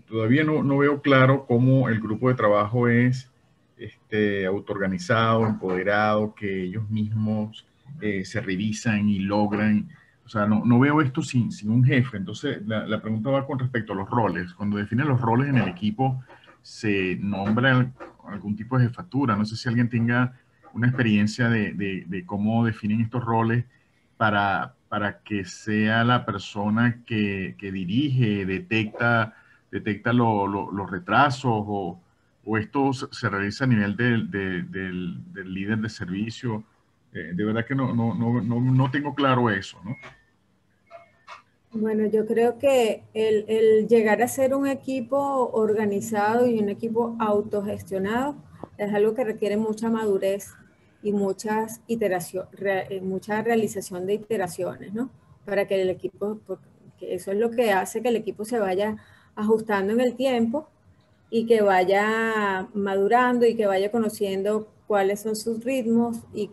H: Todavía no veo claro cómo el grupo de trabajo es autoorganizado, empoderado, que ellos mismos se revisan y logran. O sea, no veo esto sin un jefe. Entonces, la pregunta va con respecto a los roles. Cuando definen los roles en el equipo, se nombra algún tipo de jefatura. No sé si alguien tenga una experiencia de cómo definen estos roles para que sea la persona que dirige, detecta los retrasos, o esto se realiza a nivel del líder de servicio. De verdad que no tengo claro eso, ¿no?
B: Bueno, yo creo que el llegar a ser un equipo organizado y un equipo autogestionado es algo que requiere mucha madurez y mucha realización de iteraciones, ¿no? Para que el equipo, porque eso es lo que hace que el equipo se vaya ajustando en el tiempo y que vaya madurando y que vaya conociendo cuáles son sus ritmos y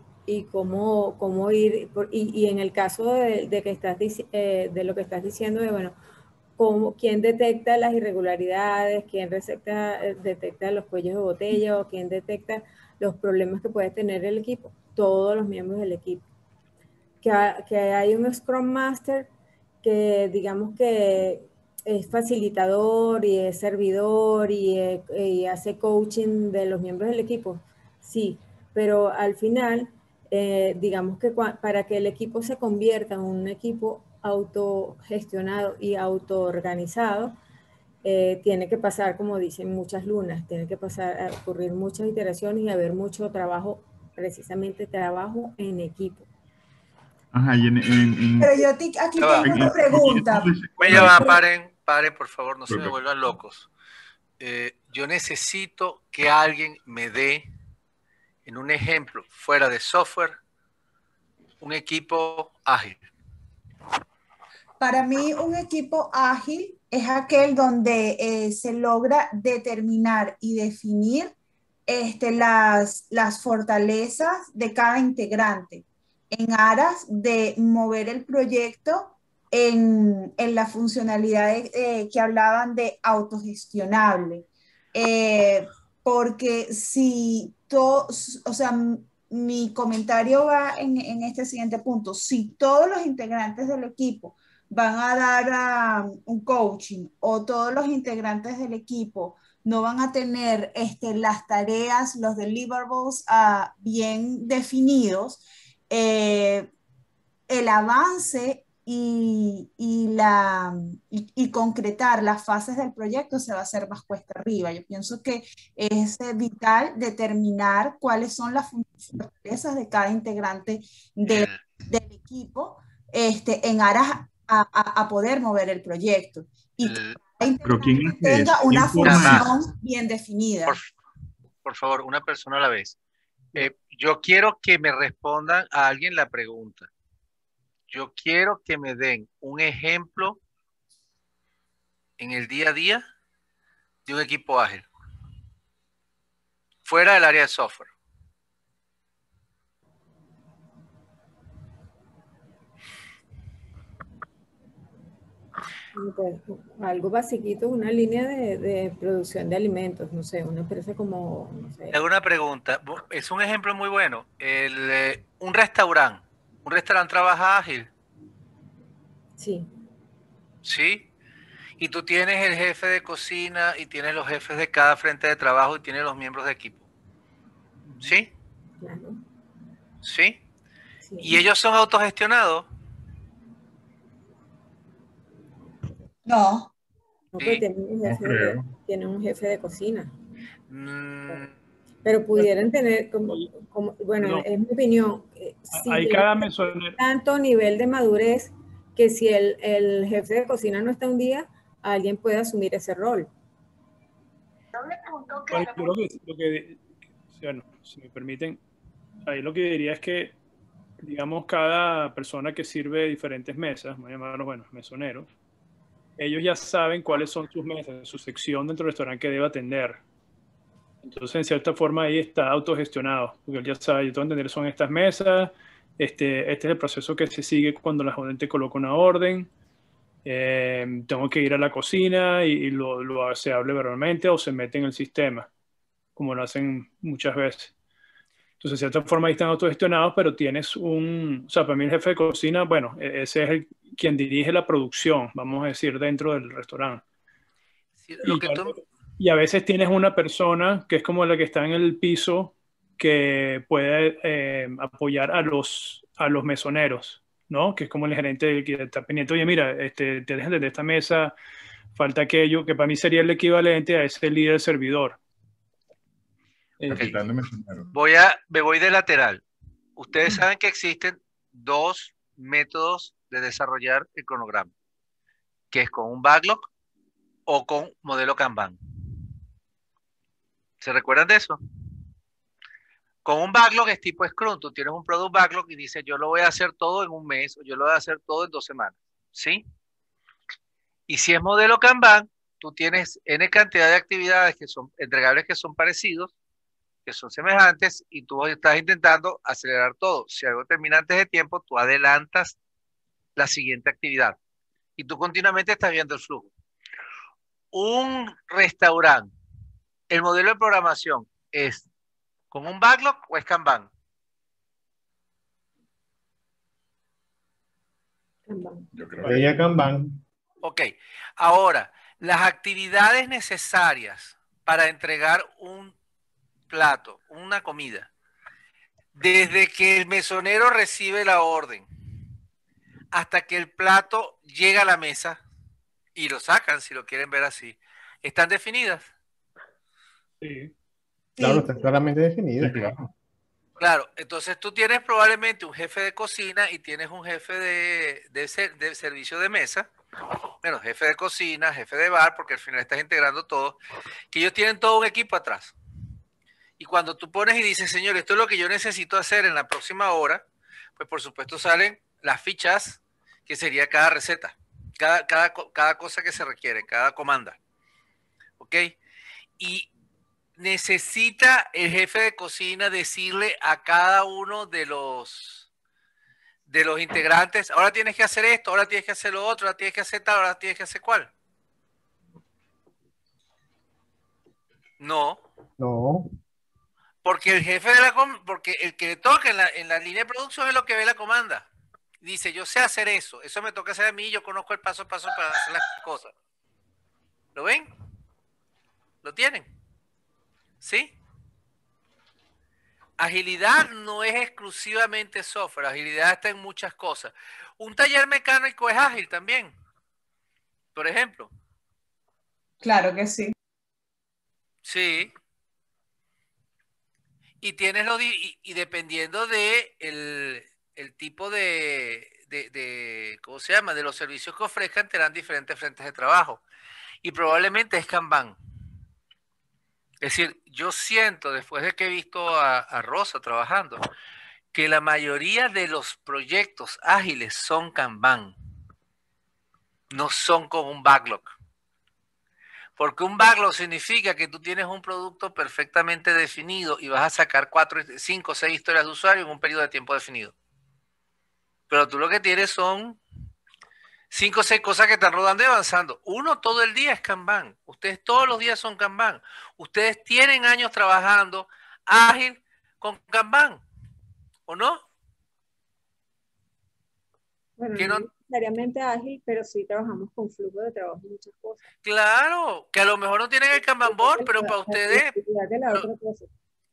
B: cómo ir, y en el caso de que de lo que estás diciendo, de bueno, quién detecta las irregularidades, quién detecta los cuellos de botella, o quién detecta los problemas que puede tener el equipo, todos los miembros del equipo. Que hay un Scrum Master que digamos que es facilitador y es servidor y hace coaching de los miembros del equipo, sí, pero al final, digamos que para que el equipo se convierta en un equipo autogestionado y autoorganizado, tiene que pasar, como dicen, muchas lunas, tiene que ocurrir muchas iteraciones y haber mucho trabajo, precisamente trabajo en equipo.
H: Ajá,
C: Pero yo aquí tengo una pregunta.
A: Paren, por favor, no se me vuelvan locos. Yo necesito que alguien me dé, en un ejemplo, fuera de software, un equipo ágil.
C: Para mí un equipo ágil es aquel donde se logra determinar y definir las fortalezas de cada integrante en aras de mover el proyecto en la funcionalidad que hablaban de autogestionable. Porque si todos, o sea, mi comentario va en este siguiente punto. Si todos los integrantes del equipo van a dar un coaching o todos los integrantes del equipo no van a tener las tareas, los deliverables bien definidos, el avance y concretar las fases del proyecto se va a hacer más cuesta arriba. Yo pienso que es vital determinar cuáles son las fortalezas de cada integrante del equipo en aras a poder mover el proyecto. Y que cada integrante tenga una función bien definida.
A: Por favor, una persona a la vez. Yo quiero que me respondan a alguien la pregunta. Yo quiero que me den un ejemplo en el día a día de un equipo ágil, fuera del área de software.
B: Pues, algo basiquito, una línea de producción de alimentos, no sé, una empresa como, no sé.
A: Hago una pregunta, es un ejemplo muy bueno. Un restaurante trabaja ágil.
B: Sí.
A: ¿Sí? Y tú tienes el jefe de cocina y tienes los jefes de cada frente de trabajo y tienes los miembros de equipo. ¿Sí?
B: Claro.
A: ¿Sí?
B: Sí.
A: ¿Y ellos son autogestionados?
C: No.
B: No,
A: ¿Sí?
B: pues tienen un jefe de cocina.
A: Mm.
B: Pero pudieran tener, bueno,
F: No.
B: es mi opinión,
F: Hay cada mesonero.
B: tanto nivel de madurez que si el jefe de cocina no está un día, alguien puede asumir ese rol.
F: Bueno, yo lo que bueno, si me permiten, ahí lo que diría es que, digamos, cada persona que sirve diferentes mesas, voy a llamarlos, bueno, mesoneros, ellos ya saben cuáles son sus mesas, su sección dentro del restaurante que debe atender. Entonces, en cierta forma, ahí está autogestionado, porque él ya sabe, yo tengo que entender, son estas mesas, este es el proceso que se sigue cuando la gente coloca una orden, tengo que ir a la cocina y se hable verbalmente o se mete en el sistema, como lo hacen muchas veces. Entonces, de cierta forma, ahí están autogestionados, pero tienes o sea, para mí el jefe de cocina, bueno, ese es quien dirige la producción, vamos a decir, dentro del restaurante.
A: Sí,
F: Y a veces tienes una persona que es como la que está en el piso que puede apoyar a los mesoneros, ¿no? Que es como el gerente que está pendiente, oye, mira, te dejan desde esta mesa, falta aquello, que para mí sería el equivalente a ese líder servidor.
A: Okay. Me voy de lateral. Ustedes saben que existen dos métodos de desarrollar el cronograma, que es con un backlog o con modelo Kanban. ¿Se recuerdan de eso? Con un backlog es tipo Scrum. Tú tienes un product backlog y dices, yo lo voy a hacer todo en un mes o yo lo voy a hacer todo en 2 semanas. ¿Sí? Y si es modelo Kanban, tú tienes N cantidad de actividades que son entregables, que son parecidos, que son semejantes, y tú estás intentando acelerar todo. Si algo termina antes de tiempo, tú adelantas la siguiente actividad. Y tú continuamente estás viendo el flujo. Un restaurante, el modelo de programación es ¿con un backlog o es Kanban?
G: Yo creo que ya Kanban.
A: Ok. Ahora, las actividades necesarias para entregar un plato, una comida, desde que el mesonero recibe la orden hasta que el plato llega a la mesa y lo sacan, si lo quieren ver así, ¿están definidas?
F: Sí.
G: Claro, está claramente definida.
H: Sí, claro.
A: Claro, entonces tú tienes probablemente un jefe de cocina y tienes un jefe de servicio de mesa, bueno, jefe de cocina, jefe de bar, porque al final estás integrando todo, que ellos tienen todo un equipo atrás. Y cuando tú pones y dices, señor, esto es lo que yo necesito hacer en la próxima hora, pues por supuesto salen las fichas, que sería cada receta. cada cosa que se requiere, cada comanda. ¿Ok? Y necesita el jefe de cocina decirle a cada uno de los integrantes, ahora tienes que hacer esto, ahora tienes que hacer lo otro, ahora tienes que hacer tal, ahora tienes que hacer cuál. No.
G: No.
A: Porque el jefe porque el que le toca en la línea de producción es lo que ve la comanda. Dice, yo sé hacer eso me toca hacer a mí, yo conozco el paso a paso para hacer las cosas. ¿Lo ven? ¿Lo tienen? ¿Sí? Agilidad no es exclusivamente software, agilidad está en muchas cosas. Un taller mecánico es ágil también, por ejemplo.
C: Claro que sí.
A: Sí. Y tienes y dependiendo de el tipo ¿cómo se llama? De los servicios que ofrezcan, te dan diferentes frentes de trabajo. Y probablemente es Kanban. Es decir, yo siento, después de que he visto a Rosa trabajando, que la mayoría de los proyectos ágiles son Kanban. No son como un backlog. Porque un backlog significa que tú tienes un producto perfectamente definido y vas a sacar 4, 5, 6 historias de usuario en un periodo de tiempo definido. Pero tú lo que tienes son 5 o 6 cosas que están rodando y avanzando. Uno todo el día es Kanban. Ustedes todos los días son Kanban. Ustedes tienen años trabajando ágil con Kanban, ¿o no?
B: Bueno, no necesariamente ágil, pero sí trabajamos con flujo de trabajo y muchas cosas.
A: Claro, que a lo mejor no tienen el Kanban board, pero para ustedes...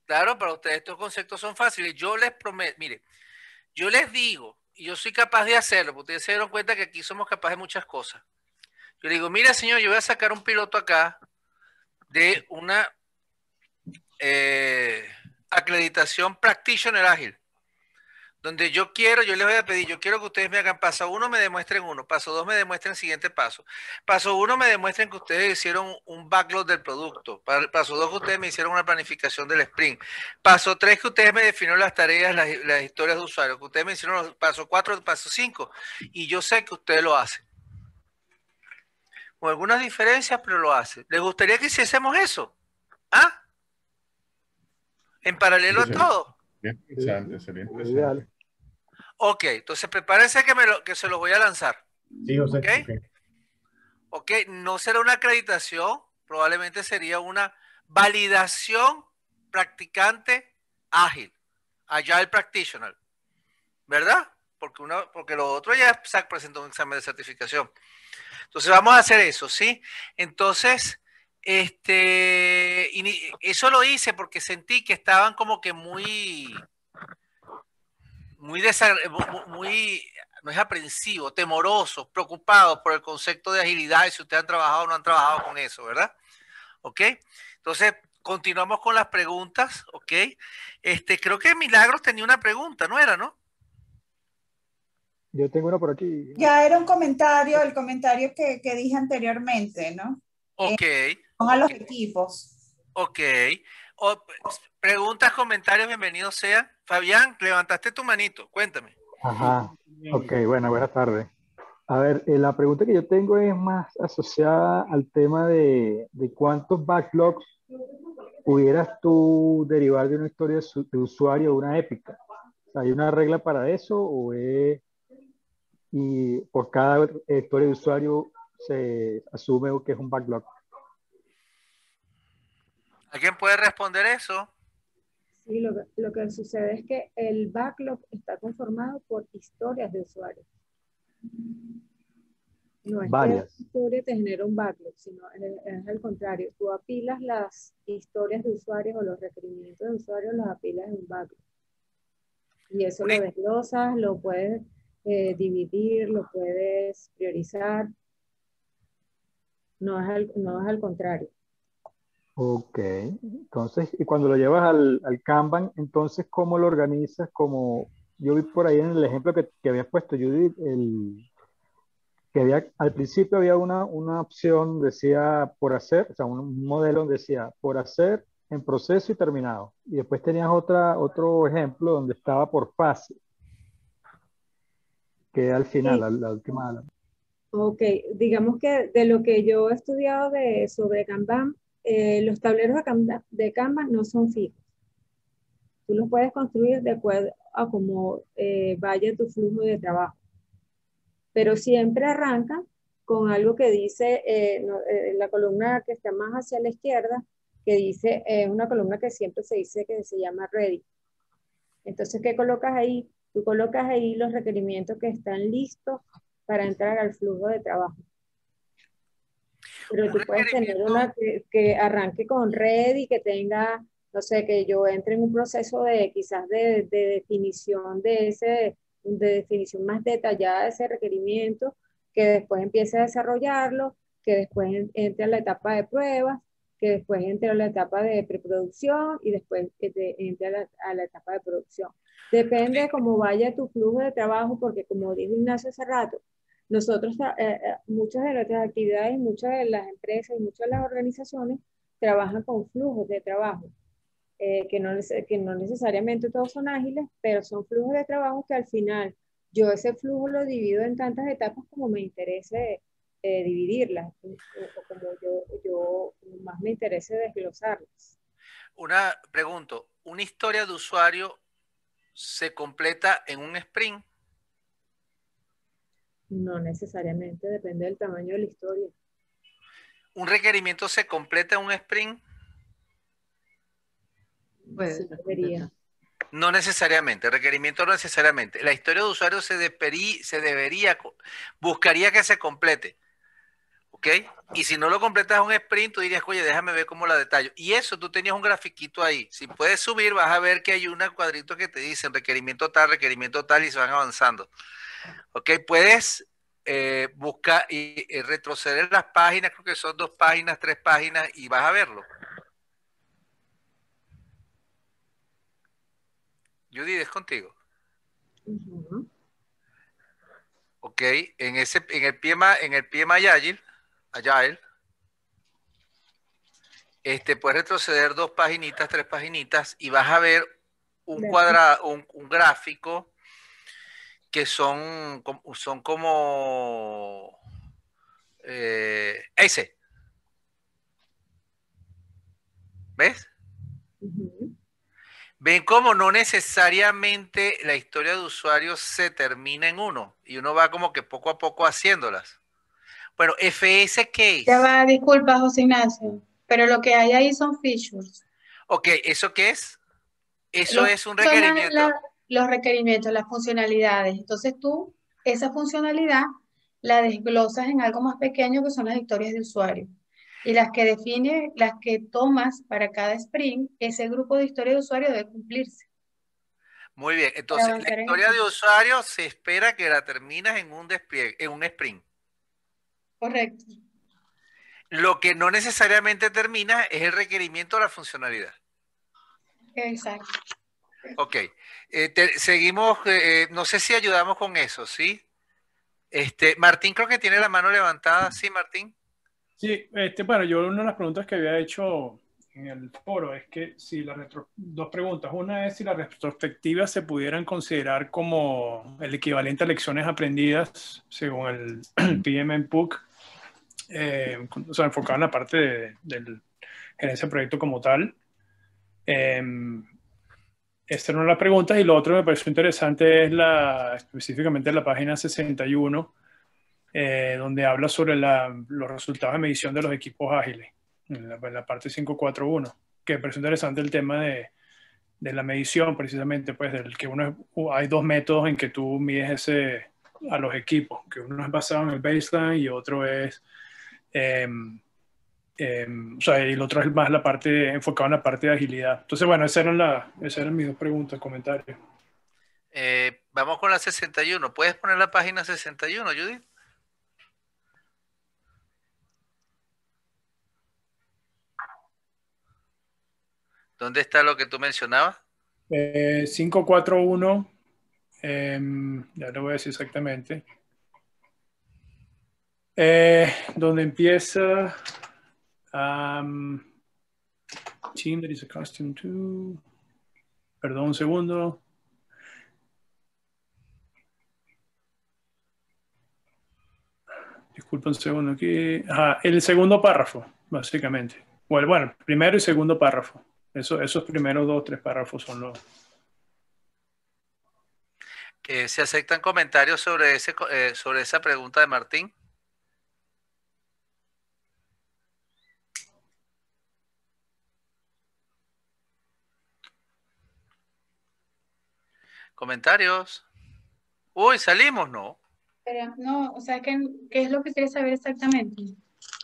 A: Claro, para ustedes estos conceptos son fáciles. Yo les prometo, mire, yo les digo, y yo soy capaz de hacerlo, porque ustedes se dieron cuenta que aquí somos capaces de muchas cosas. Yo le digo, mira señor, yo voy a sacar un piloto acá de una acreditación Practitioner Ágil, donde yo les voy a pedir, yo quiero que ustedes me hagan paso 1, me demuestren 1, paso 2, me demuestren el siguiente paso. Paso 1, me demuestren que ustedes hicieron un backlog del producto. Paso 2, que ustedes me hicieron una planificación del sprint. Paso 3, que ustedes me definieron las tareas, las historias de usuario, que ustedes me hicieron los paso 4, paso 5. Y yo sé que ustedes lo hacen. Con algunas diferencias, pero lo hacen. ¿Les gustaría que hiciésemos eso? ¿Ah? ¿En paralelo a todo?
H: Interesante, sería interesante.
A: Ok, entonces prepárense que se los voy a lanzar.
G: Sí, José.
A: ¿Okay? Ok, no será una acreditación, probablemente sería una validación practicante ágil, Agile Practitioner, ¿verdad? Porque lo otro ya presentó un examen de certificación. Entonces vamos a hacer eso, ¿sí? Entonces, eso lo hice porque sentí que estaban como que muy, no es aprensivo, temorosos, preocupados por el concepto de agilidad y si ustedes han trabajado o no han trabajado con eso, ¿verdad? ¿Ok? Entonces, continuamos con las preguntas, ¿ok? Creo que Milagros tenía una pregunta, ¿no era, no?
I: Yo tengo una por aquí.
C: Ya era un comentario, el comentario que dije anteriormente, ¿no?
A: Ok.
C: A los equipos.
A: Ok. Preguntas, comentarios, bienvenidos sean. Fabián, levantaste tu manito, cuéntame.
I: Ajá, ok, bueno, buenas tardes. A ver, la pregunta que yo tengo es más asociada al tema de cuántos backlogs pudieras tú derivar de una historia de usuario o una épica. ¿Hay una regla para eso o es, y por cada historia de usuario se asume que es un backlog?
A: ¿Alguien puede responder eso?
B: Sí, lo que sucede es que el backlog está conformado por historias de usuarios. No es
I: varias.
B: que la historia te genera un backlog, sino es al contrario. Tú apilas las historias de usuarios o los requerimientos de usuarios, los apilas en un backlog. Y eso lo desglosas, lo puedes dividir, lo puedes priorizar. No es al contrario.
I: Ok, entonces, y cuando lo llevas al Kanban, entonces, ¿cómo lo organizas? Como yo vi por ahí en el ejemplo que habías puesto, Judith, al principio había una opción, decía por hacer, o sea, un modelo donde decía por hacer, en proceso y terminado. Y después tenías otro ejemplo donde estaba por fase, que al final,
B: Sí.
I: la última.
B: Ok, digamos que de lo que yo he estudiado sobre Kanban, los tableros de Kanban no son fijos. Tú los puedes construir de acuerdo a cómo vaya tu flujo de trabajo, pero siempre arranca con algo que dice, la columna que está más hacia la izquierda, que dice, una columna que siempre se dice que se llama ready. Entonces, ¿qué colocas ahí? Tú colocas ahí los requerimientos que están listos para entrar al flujo de trabajo. Pero tú puedes tener una que arranque con ready, que tenga, no sé, que yo entre en un proceso de quizás de definición de definición más detallada de ese requerimiento, que después empiece a desarrollarlo, que después entre a la etapa de pruebas, que después entre a la etapa de preproducción y después entre a la etapa de producción. Depende de cómo vaya tu flujo de trabajo, porque como dijo Ignacio hace rato, nosotros, muchas de nuestras actividades, muchas de las empresas y muchas de las organizaciones trabajan con flujos de trabajo, que no necesariamente todos son ágiles, pero son flujos de trabajo que al final yo ese flujo lo divido en tantas etapas como me interese dividirlas, o como yo más me interese desglosarlas.
A: Pregunto, ¿una historia de usuario se completa en un sprint?
B: No necesariamente, depende del tamaño de la historia.
A: ¿Un requerimiento se completa en un sprint?
B: Sí, debería.
A: No necesariamente, el requerimiento no necesariamente. La historia de usuario buscaría que se complete. ¿Ok? Y si no lo completas un sprint, tú dirías, oye, déjame ver cómo la detallo. Y eso, tú tenías un grafiquito ahí. Si puedes subir, vas a ver que hay un cuadrito que te dicen requerimiento tal, y se van avanzando. ¿Ok? Puedes buscar y retroceder las páginas, creo que son 2 páginas, 3 páginas, y vas a verlo. Judith, es contigo. Ok, en el PMI Agile, puedes retroceder 2 paginitas, 3 paginitas, y vas a ver un gráfico que son como ese. ¿Ves? Ven cómo no necesariamente la historia de usuario se termina en uno, y uno va como que poco a poco haciéndolas. Bueno, FS Case.
E: Ya va, disculpa, José Ignacio, pero lo que hay ahí son features.
A: Ok, ¿eso qué es? Eso es un
E: Son
A: requerimiento.
E: los requerimientos, las funcionalidades. Entonces tú, esa funcionalidad la desglosas en algo más pequeño que son las historias de usuario. Y las que define, las que tomas para cada sprint, ese grupo de historias de usuario debe cumplirse.
A: Muy bien, entonces la historia de usuario se espera que la terminas en un despliegue, en un sprint.
E: Correcto.
A: Lo que no necesariamente termina es el requerimiento de la funcionalidad.
E: Exacto.
A: Ok, seguimos, no sé si ayudamos con eso, ¿sí? Martín creo que tiene la mano levantada, ¿sí, Martín?
F: Sí, bueno, yo una de las preguntas que había hecho en el foro es que si dos preguntas. Una es si las retrospectivas se pudieran considerar como el equivalente a lecciones aprendidas según el PMBOK, o sea, enfocado en la parte del gerencia de proyecto como tal. Esta era una de las preguntas, y lo otro que me pareció interesante es específicamente la página 61, donde habla sobre los resultados de medición de los equipos ágiles, en la parte 541, que me pareció interesante el tema de la medición, precisamente, pues, del que hay 2 métodos en que tú mides a los equipos, que uno es basado en el baseline y otro es, o sea, y el otro es más enfocado en la parte de agilidad. Entonces, bueno, esas eran mis 2 preguntas, comentarios.
A: Vamos con la 61. ¿Puedes poner la página 61, Judith? ¿Dónde está lo que tú mencionabas?
F: 541, ya lo voy a decir exactamente. Donde empieza team that is accustomed to, perdón un segundo. disculpa un segundo aquí. Ajá, el segundo párrafo, básicamente. Bueno, el primero y segundo párrafo. Esos primeros 2, 3 párrafos son los...
A: ¿Se aceptan comentarios sobre sobre esa pregunta de Martín? ¿Comentarios? Uy, salimos, ¿no?
E: Pero no, o sea, ¿qué es lo que quieres saber exactamente?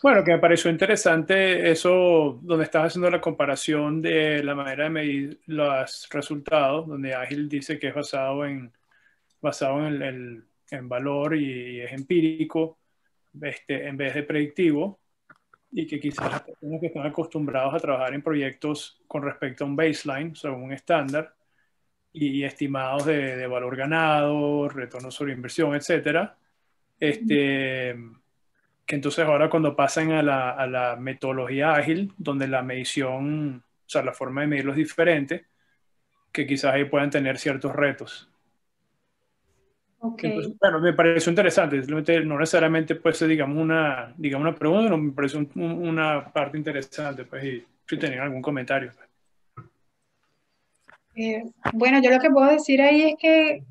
F: Bueno, que me pareció interesante eso donde estás haciendo la comparación de la manera de medir los resultados, donde Ágil dice que es basado en valor y es empírico, en vez de predictivo, y que quizás las personas que están acostumbrados a trabajar en proyectos con respecto a un baseline, o sea, un estándar, y estimados de valor ganado, retorno sobre inversión, etcétera, que entonces ahora cuando pasan a la metodología ágil, donde la medición, o sea, la forma de medirlo es diferente, que quizás ahí puedan tener ciertos retos.
E: Ok.
F: Entonces, bueno, me pareció interesante, simplemente no necesariamente puede ser, digamos, una pregunta, no, me pareció una parte interesante, pues, y si tenían algún comentario.
E: Bueno, yo lo que puedo decir ahí es que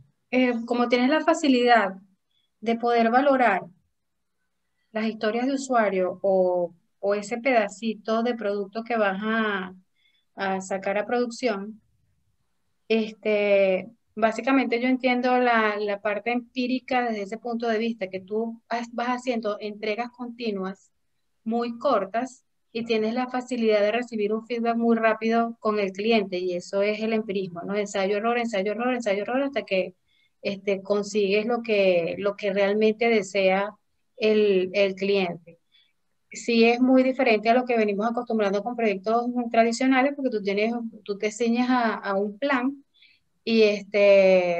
E: como tienes la facilidad de poder valorar las historias de usuario o ese pedacito de producto que vas a sacar a producción, básicamente yo entiendo la parte empírica desde ese punto de vista, que tú vas haciendo entregas continuas muy cortas y tienes la facilidad de recibir un feedback muy rápido con el cliente y eso es el empirismo, ¿no? Ensayo, error, ensayo, error, ensayo, error hasta que consigues lo que realmente desea el cliente. Sí es muy diferente a lo que venimos acostumbrando con proyectos tradicionales porque tú te ciñes a un plan y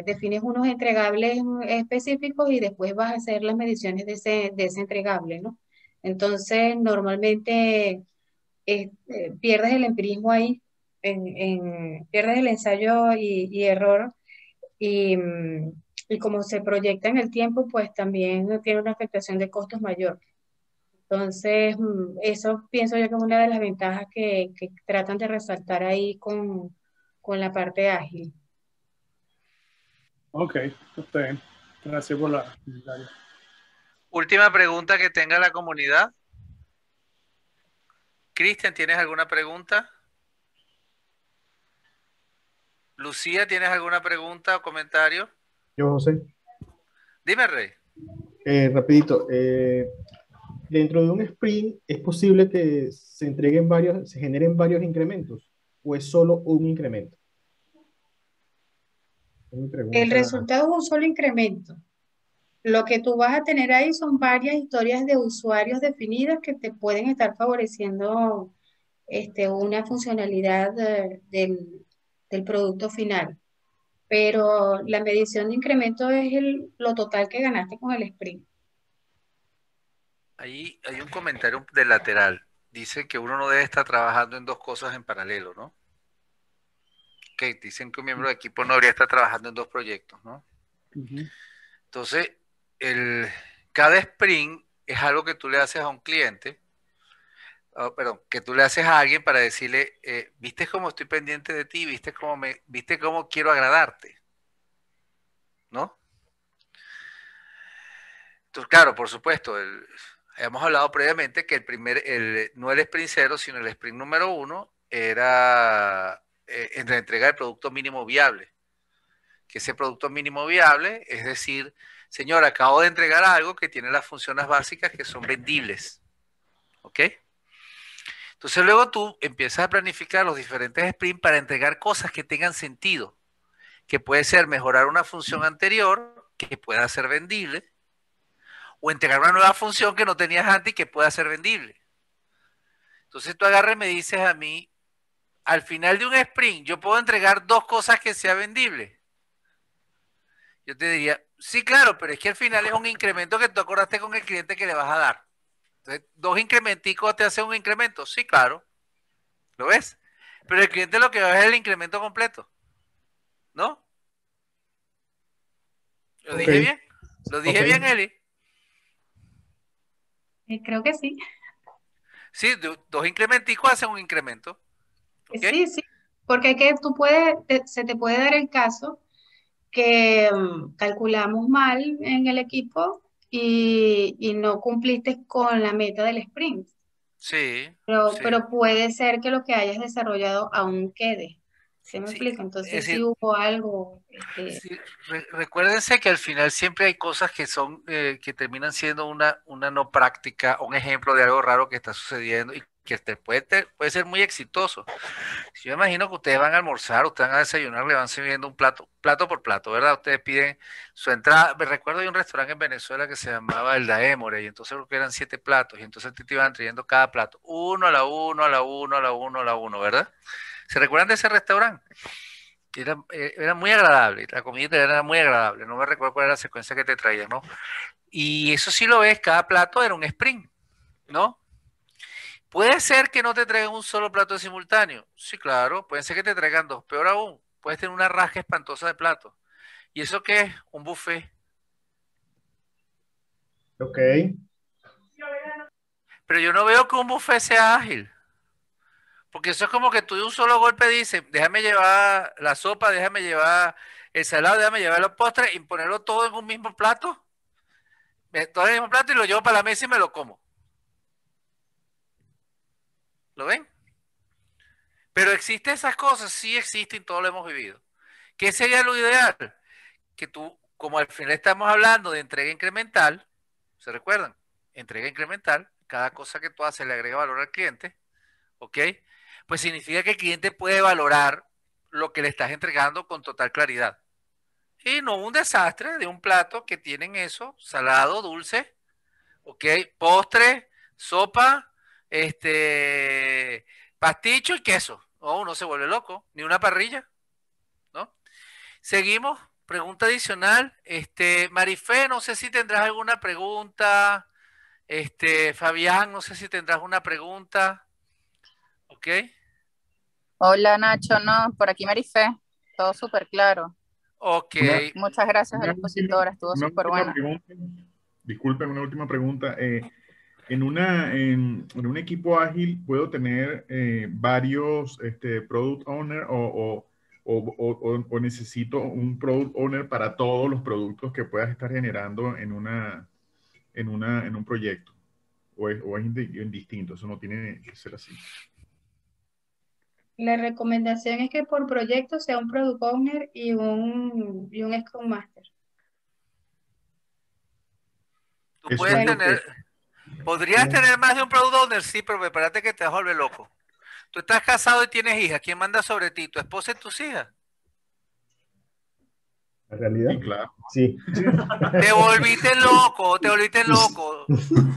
E: defines unos entregables específicos y después vas a hacer las mediciones de ese entregable, ¿no? Entonces, normalmente pierdes el empirismo ahí, pierdes el ensayo y error y como se proyecta en el tiempo, pues también tiene una afectación de costos mayor. Entonces, eso pienso yo que es una de las ventajas que tratan de resaltar ahí con la parte ágil.
F: Ok, está bien. Gracias por la comentario.
A: Última pregunta que tenga la comunidad. Cristian, ¿tienes alguna pregunta? Lucía, ¿tienes alguna pregunta o comentario?
G: Yo, José.
A: Dime, Rey.
G: Rapidito. Dentro de un sprint, ¿es posible que se generen varios incrementos? ¿O es solo un incremento?
E: El resultado es un solo incremento. Lo que tú vas a tener ahí son varias historias de usuarios definidas que te pueden estar favoreciendo una funcionalidad del producto final. Pero la medición de incremento es lo total que ganaste con el sprint.
A: Ahí hay un comentario de lateral. Dice que uno no debe estar trabajando en dos cosas en paralelo, ¿no? Que dicen que un miembro de equipo no debería estar trabajando en dos proyectos, ¿no? Entonces, cada sprint es algo que tú le haces a un cliente, perdón, que tú le haces a alguien para decirle, ¿viste cómo estoy pendiente de ti? ¿Viste cómo quiero agradarte? ¿No? Entonces, claro, por supuesto, hemos hablado previamente que no el sprint 0, sino el sprint número 1 era en la entrega del producto mínimo viable. Que ese producto mínimo viable, es decir, señor, acabo de entregar algo que tiene las funciones básicas que son vendibles. ¿Ok? Entonces luego tú empiezas a planificar los diferentes sprints para entregar cosas que tengan sentido, que puede ser mejorar una función anterior que pueda ser vendible, o entregar una nueva función que no tenías antes y que pueda ser vendible. Entonces tú agarras y me dices a mí, al final de un sprint, yo puedo entregar dos cosas que sean vendibles. Yo te diría, sí, claro, pero es que al final es un incremento que tú acordaste con el cliente que le vas a dar. Entonces, dos incrementicos te hacen un incremento. Sí, claro. ¿Lo ves? Pero el cliente lo que va a ver es el incremento completo. ¿No? ¿Lo dije bien? ¿Lo dije bien, Eli?
E: Creo que sí.
A: Sí, dos incrementicos hacen un incremento. ¿Ok?
E: Sí, sí, porque tú puedes, se te puede dar el caso que calculamos mal en el equipo y no cumpliste con la meta del sprint,
A: Sí, sí.
E: pero puede ser que lo que hayas desarrollado aún quede. ¿Se me
A: Sí,
E: explica?
A: es
E: Entonces, si
A: decir,
E: hubo algo,
A: sí, recuérdense que al final siempre hay cosas que son, que terminan siendo una no práctica, un ejemplo de algo raro que está sucediendo y que puede ser muy exitoso. Si yo imagino que ustedes van a almorzar, ustedes van a desayunar, le van sirviendo un plato por plato, ¿verdad? Ustedes piden su entrada. Me recuerdo de un restaurante en Venezuela que se llamaba El Daémore, y entonces creo que eran 7 platos, y entonces te iban trayendo cada plato, uno a la uno, a la uno, a la uno, a la uno, ¿verdad? ¿Se recuerdan de ese restaurante? Era muy agradable, la comida era muy agradable, no me recuerdo cuál era la secuencia que te traían, ¿no? Y eso sí lo ves, cada plato era un sprint, ¿no? Puede ser que no te traigan un solo plato simultáneo. Sí, claro. Puede ser que te traigan dos. Peor aún, puedes tener una rasca espantosa de platos. ¿Y eso qué es? Un buffet.
G: Ok.
A: Pero yo no veo que un buffet sea ágil. Porque eso es como que tú de un solo golpe dices, déjame llevar la sopa, déjame llevar el salado, déjame llevar los postres y ponerlo todo en un mismo plato. Todo en el mismo plato y lo llevo para la mesa y me lo como. ¿Lo ven? Pero existen esas cosas, sí existen, todo lo hemos vivido. ¿Qué sería lo ideal? Que tú, como al final estamos hablando de entrega incremental, ¿se recuerdan? Entrega incremental, cada cosa que tú haces le agrega valor al cliente, ¿ok? Pues significa que el cliente puede valorar lo que le estás entregando con total claridad. Y no un desastre de un plato que tienen eso, salado, dulce, ¿ok? Postre, sopa, pasticho y queso. No, uno se vuelve loco, ni una parrilla, ¿no? Seguimos. Pregunta adicional. Marifé, no sé si tendrás alguna pregunta. Fabián, no sé si tendrás una pregunta. ¿Ok?
J: Hola Nacho, no, por aquí Marifé, todo súper claro.
A: Ok.
J: Muchas gracias a la
H: Una última,
J: expositora, estuvo
H: una
J: súper
H: última
J: buena.
H: pregunta. Disculpen, una última pregunta. En un equipo ágil, ¿puedo tener varios product owner o necesito un product owner para todos los productos que puedas estar generando en un proyecto? ¿O es indistinto? Eso no tiene que ser así.
E: la recomendación es que por proyecto sea un Product Owner y un Scrum Master.
A: Tú
H: Eso
A: puedes
H: es lo que...
A: tener, podrías tener más de un product owner, sí, pero prepárate que te vas a volver loco. Tú estás casado y tienes hijas. ¿Quién manda sobre ti? ¿Tu esposa y tus hijas?
G: ¿La realidad?
H: Sí, claro.
G: Sí.
A: Te volviste loco, te volviste loco.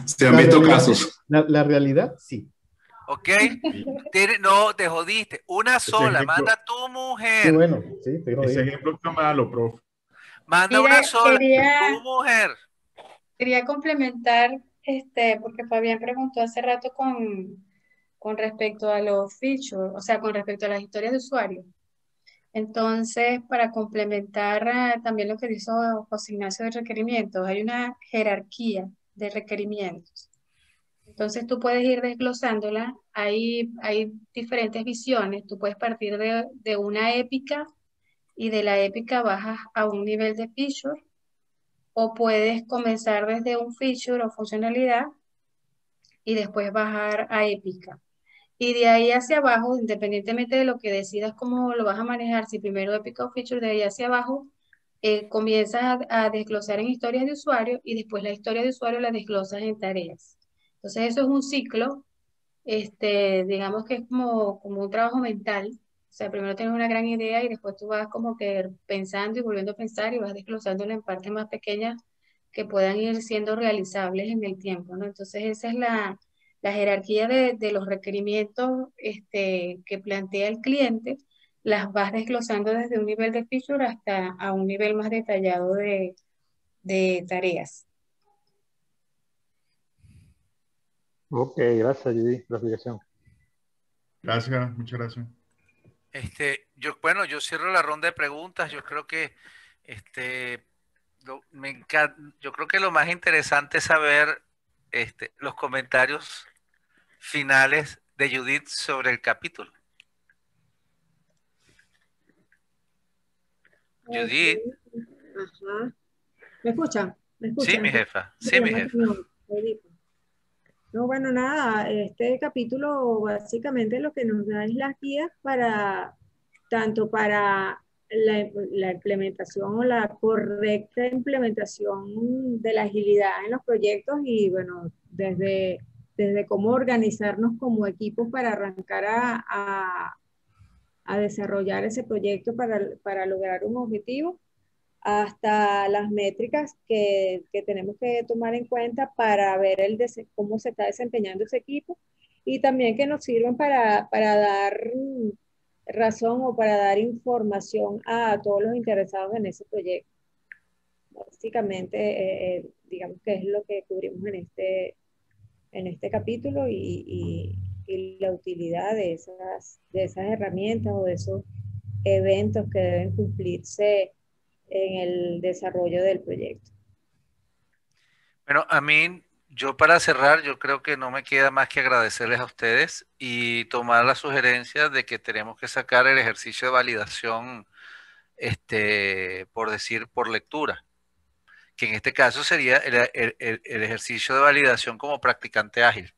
K: Se han visto casos.
G: La realidad, sí.
A: ¿Ok? No, te jodiste. Una
H: Ese
A: sola,
H: ejemplo,
A: manda tu
G: Sí,
A: mujer.
G: bueno, sí, estoy
H: ese
G: jodido.
H: ejemplo está malo, profe.
A: Manda
E: Mira,
A: una sola, tu mujer.
E: quería complementar, porque Fabián preguntó hace rato con respecto a los features, o sea, con respecto a las historias de usuario. Entonces, para complementar también lo que dijo José Ignacio de requerimientos, hay una jerarquía de requerimientos. Entonces, tú puedes ir desglosándola. Hay diferentes visiones. Tú puedes partir de una épica y de la épica bajas a un nivel de feature, o puedes comenzar desde un feature o funcionalidad y después bajar a épica. Y de ahí hacia abajo, independientemente de lo que decidas cómo lo vas a manejar, si primero épica o feature, de ahí hacia abajo, comienzas a desglosar en historias de usuario y después la historia de usuario la desglosas en tareas. Entonces eso es un ciclo, digamos que es como un trabajo mental. O sea, primero tienes una gran idea y después tú vas como que pensando y volviendo a pensar y vas desglosándola en partes más pequeñas que puedan ir siendo realizables en el tiempo, ¿no? Entonces esa es la jerarquía de los requerimientos que plantea el cliente, las vas desglosando desde un nivel de feature hasta a un nivel más detallado de tareas.
I: Ok, gracias, Judy, por la explicación.
H: Gracias, muchas gracias.
A: Yo cierro la ronda de preguntas. Yo creo que me encanta, yo creo que lo más interesante es saber los comentarios finales de Judith sobre el capítulo. Judith.
B: Ajá. ¿Me escuchan? ¿Me escuchan?
A: Sí, mi jefa. Sí, mi jefa.
B: No, bueno, nada, este capítulo básicamente lo que nos da es las guías para, tanto para la implementación o la correcta implementación de la agilidad en los proyectos y bueno, desde cómo organizarnos como equipo para arrancar a desarrollar ese proyecto para lograr un objetivo, hasta las métricas que tenemos que tomar en cuenta para ver cómo se está desempeñando ese equipo y también que nos sirven para dar razón o para dar información a todos los interesados en ese proyecto. Básicamente, digamos que es lo que cubrimos en este capítulo y la utilidad de esas herramientas o de esos eventos que deben cumplirse en el desarrollo del proyecto.
A: Bueno, a mí, yo para cerrar, yo creo que no me queda más que agradecerles a ustedes y tomar la sugerencia de que tenemos que sacar el ejercicio de validación, por decir, por lectura, que en este caso sería el ejercicio de validación como practicante ágil.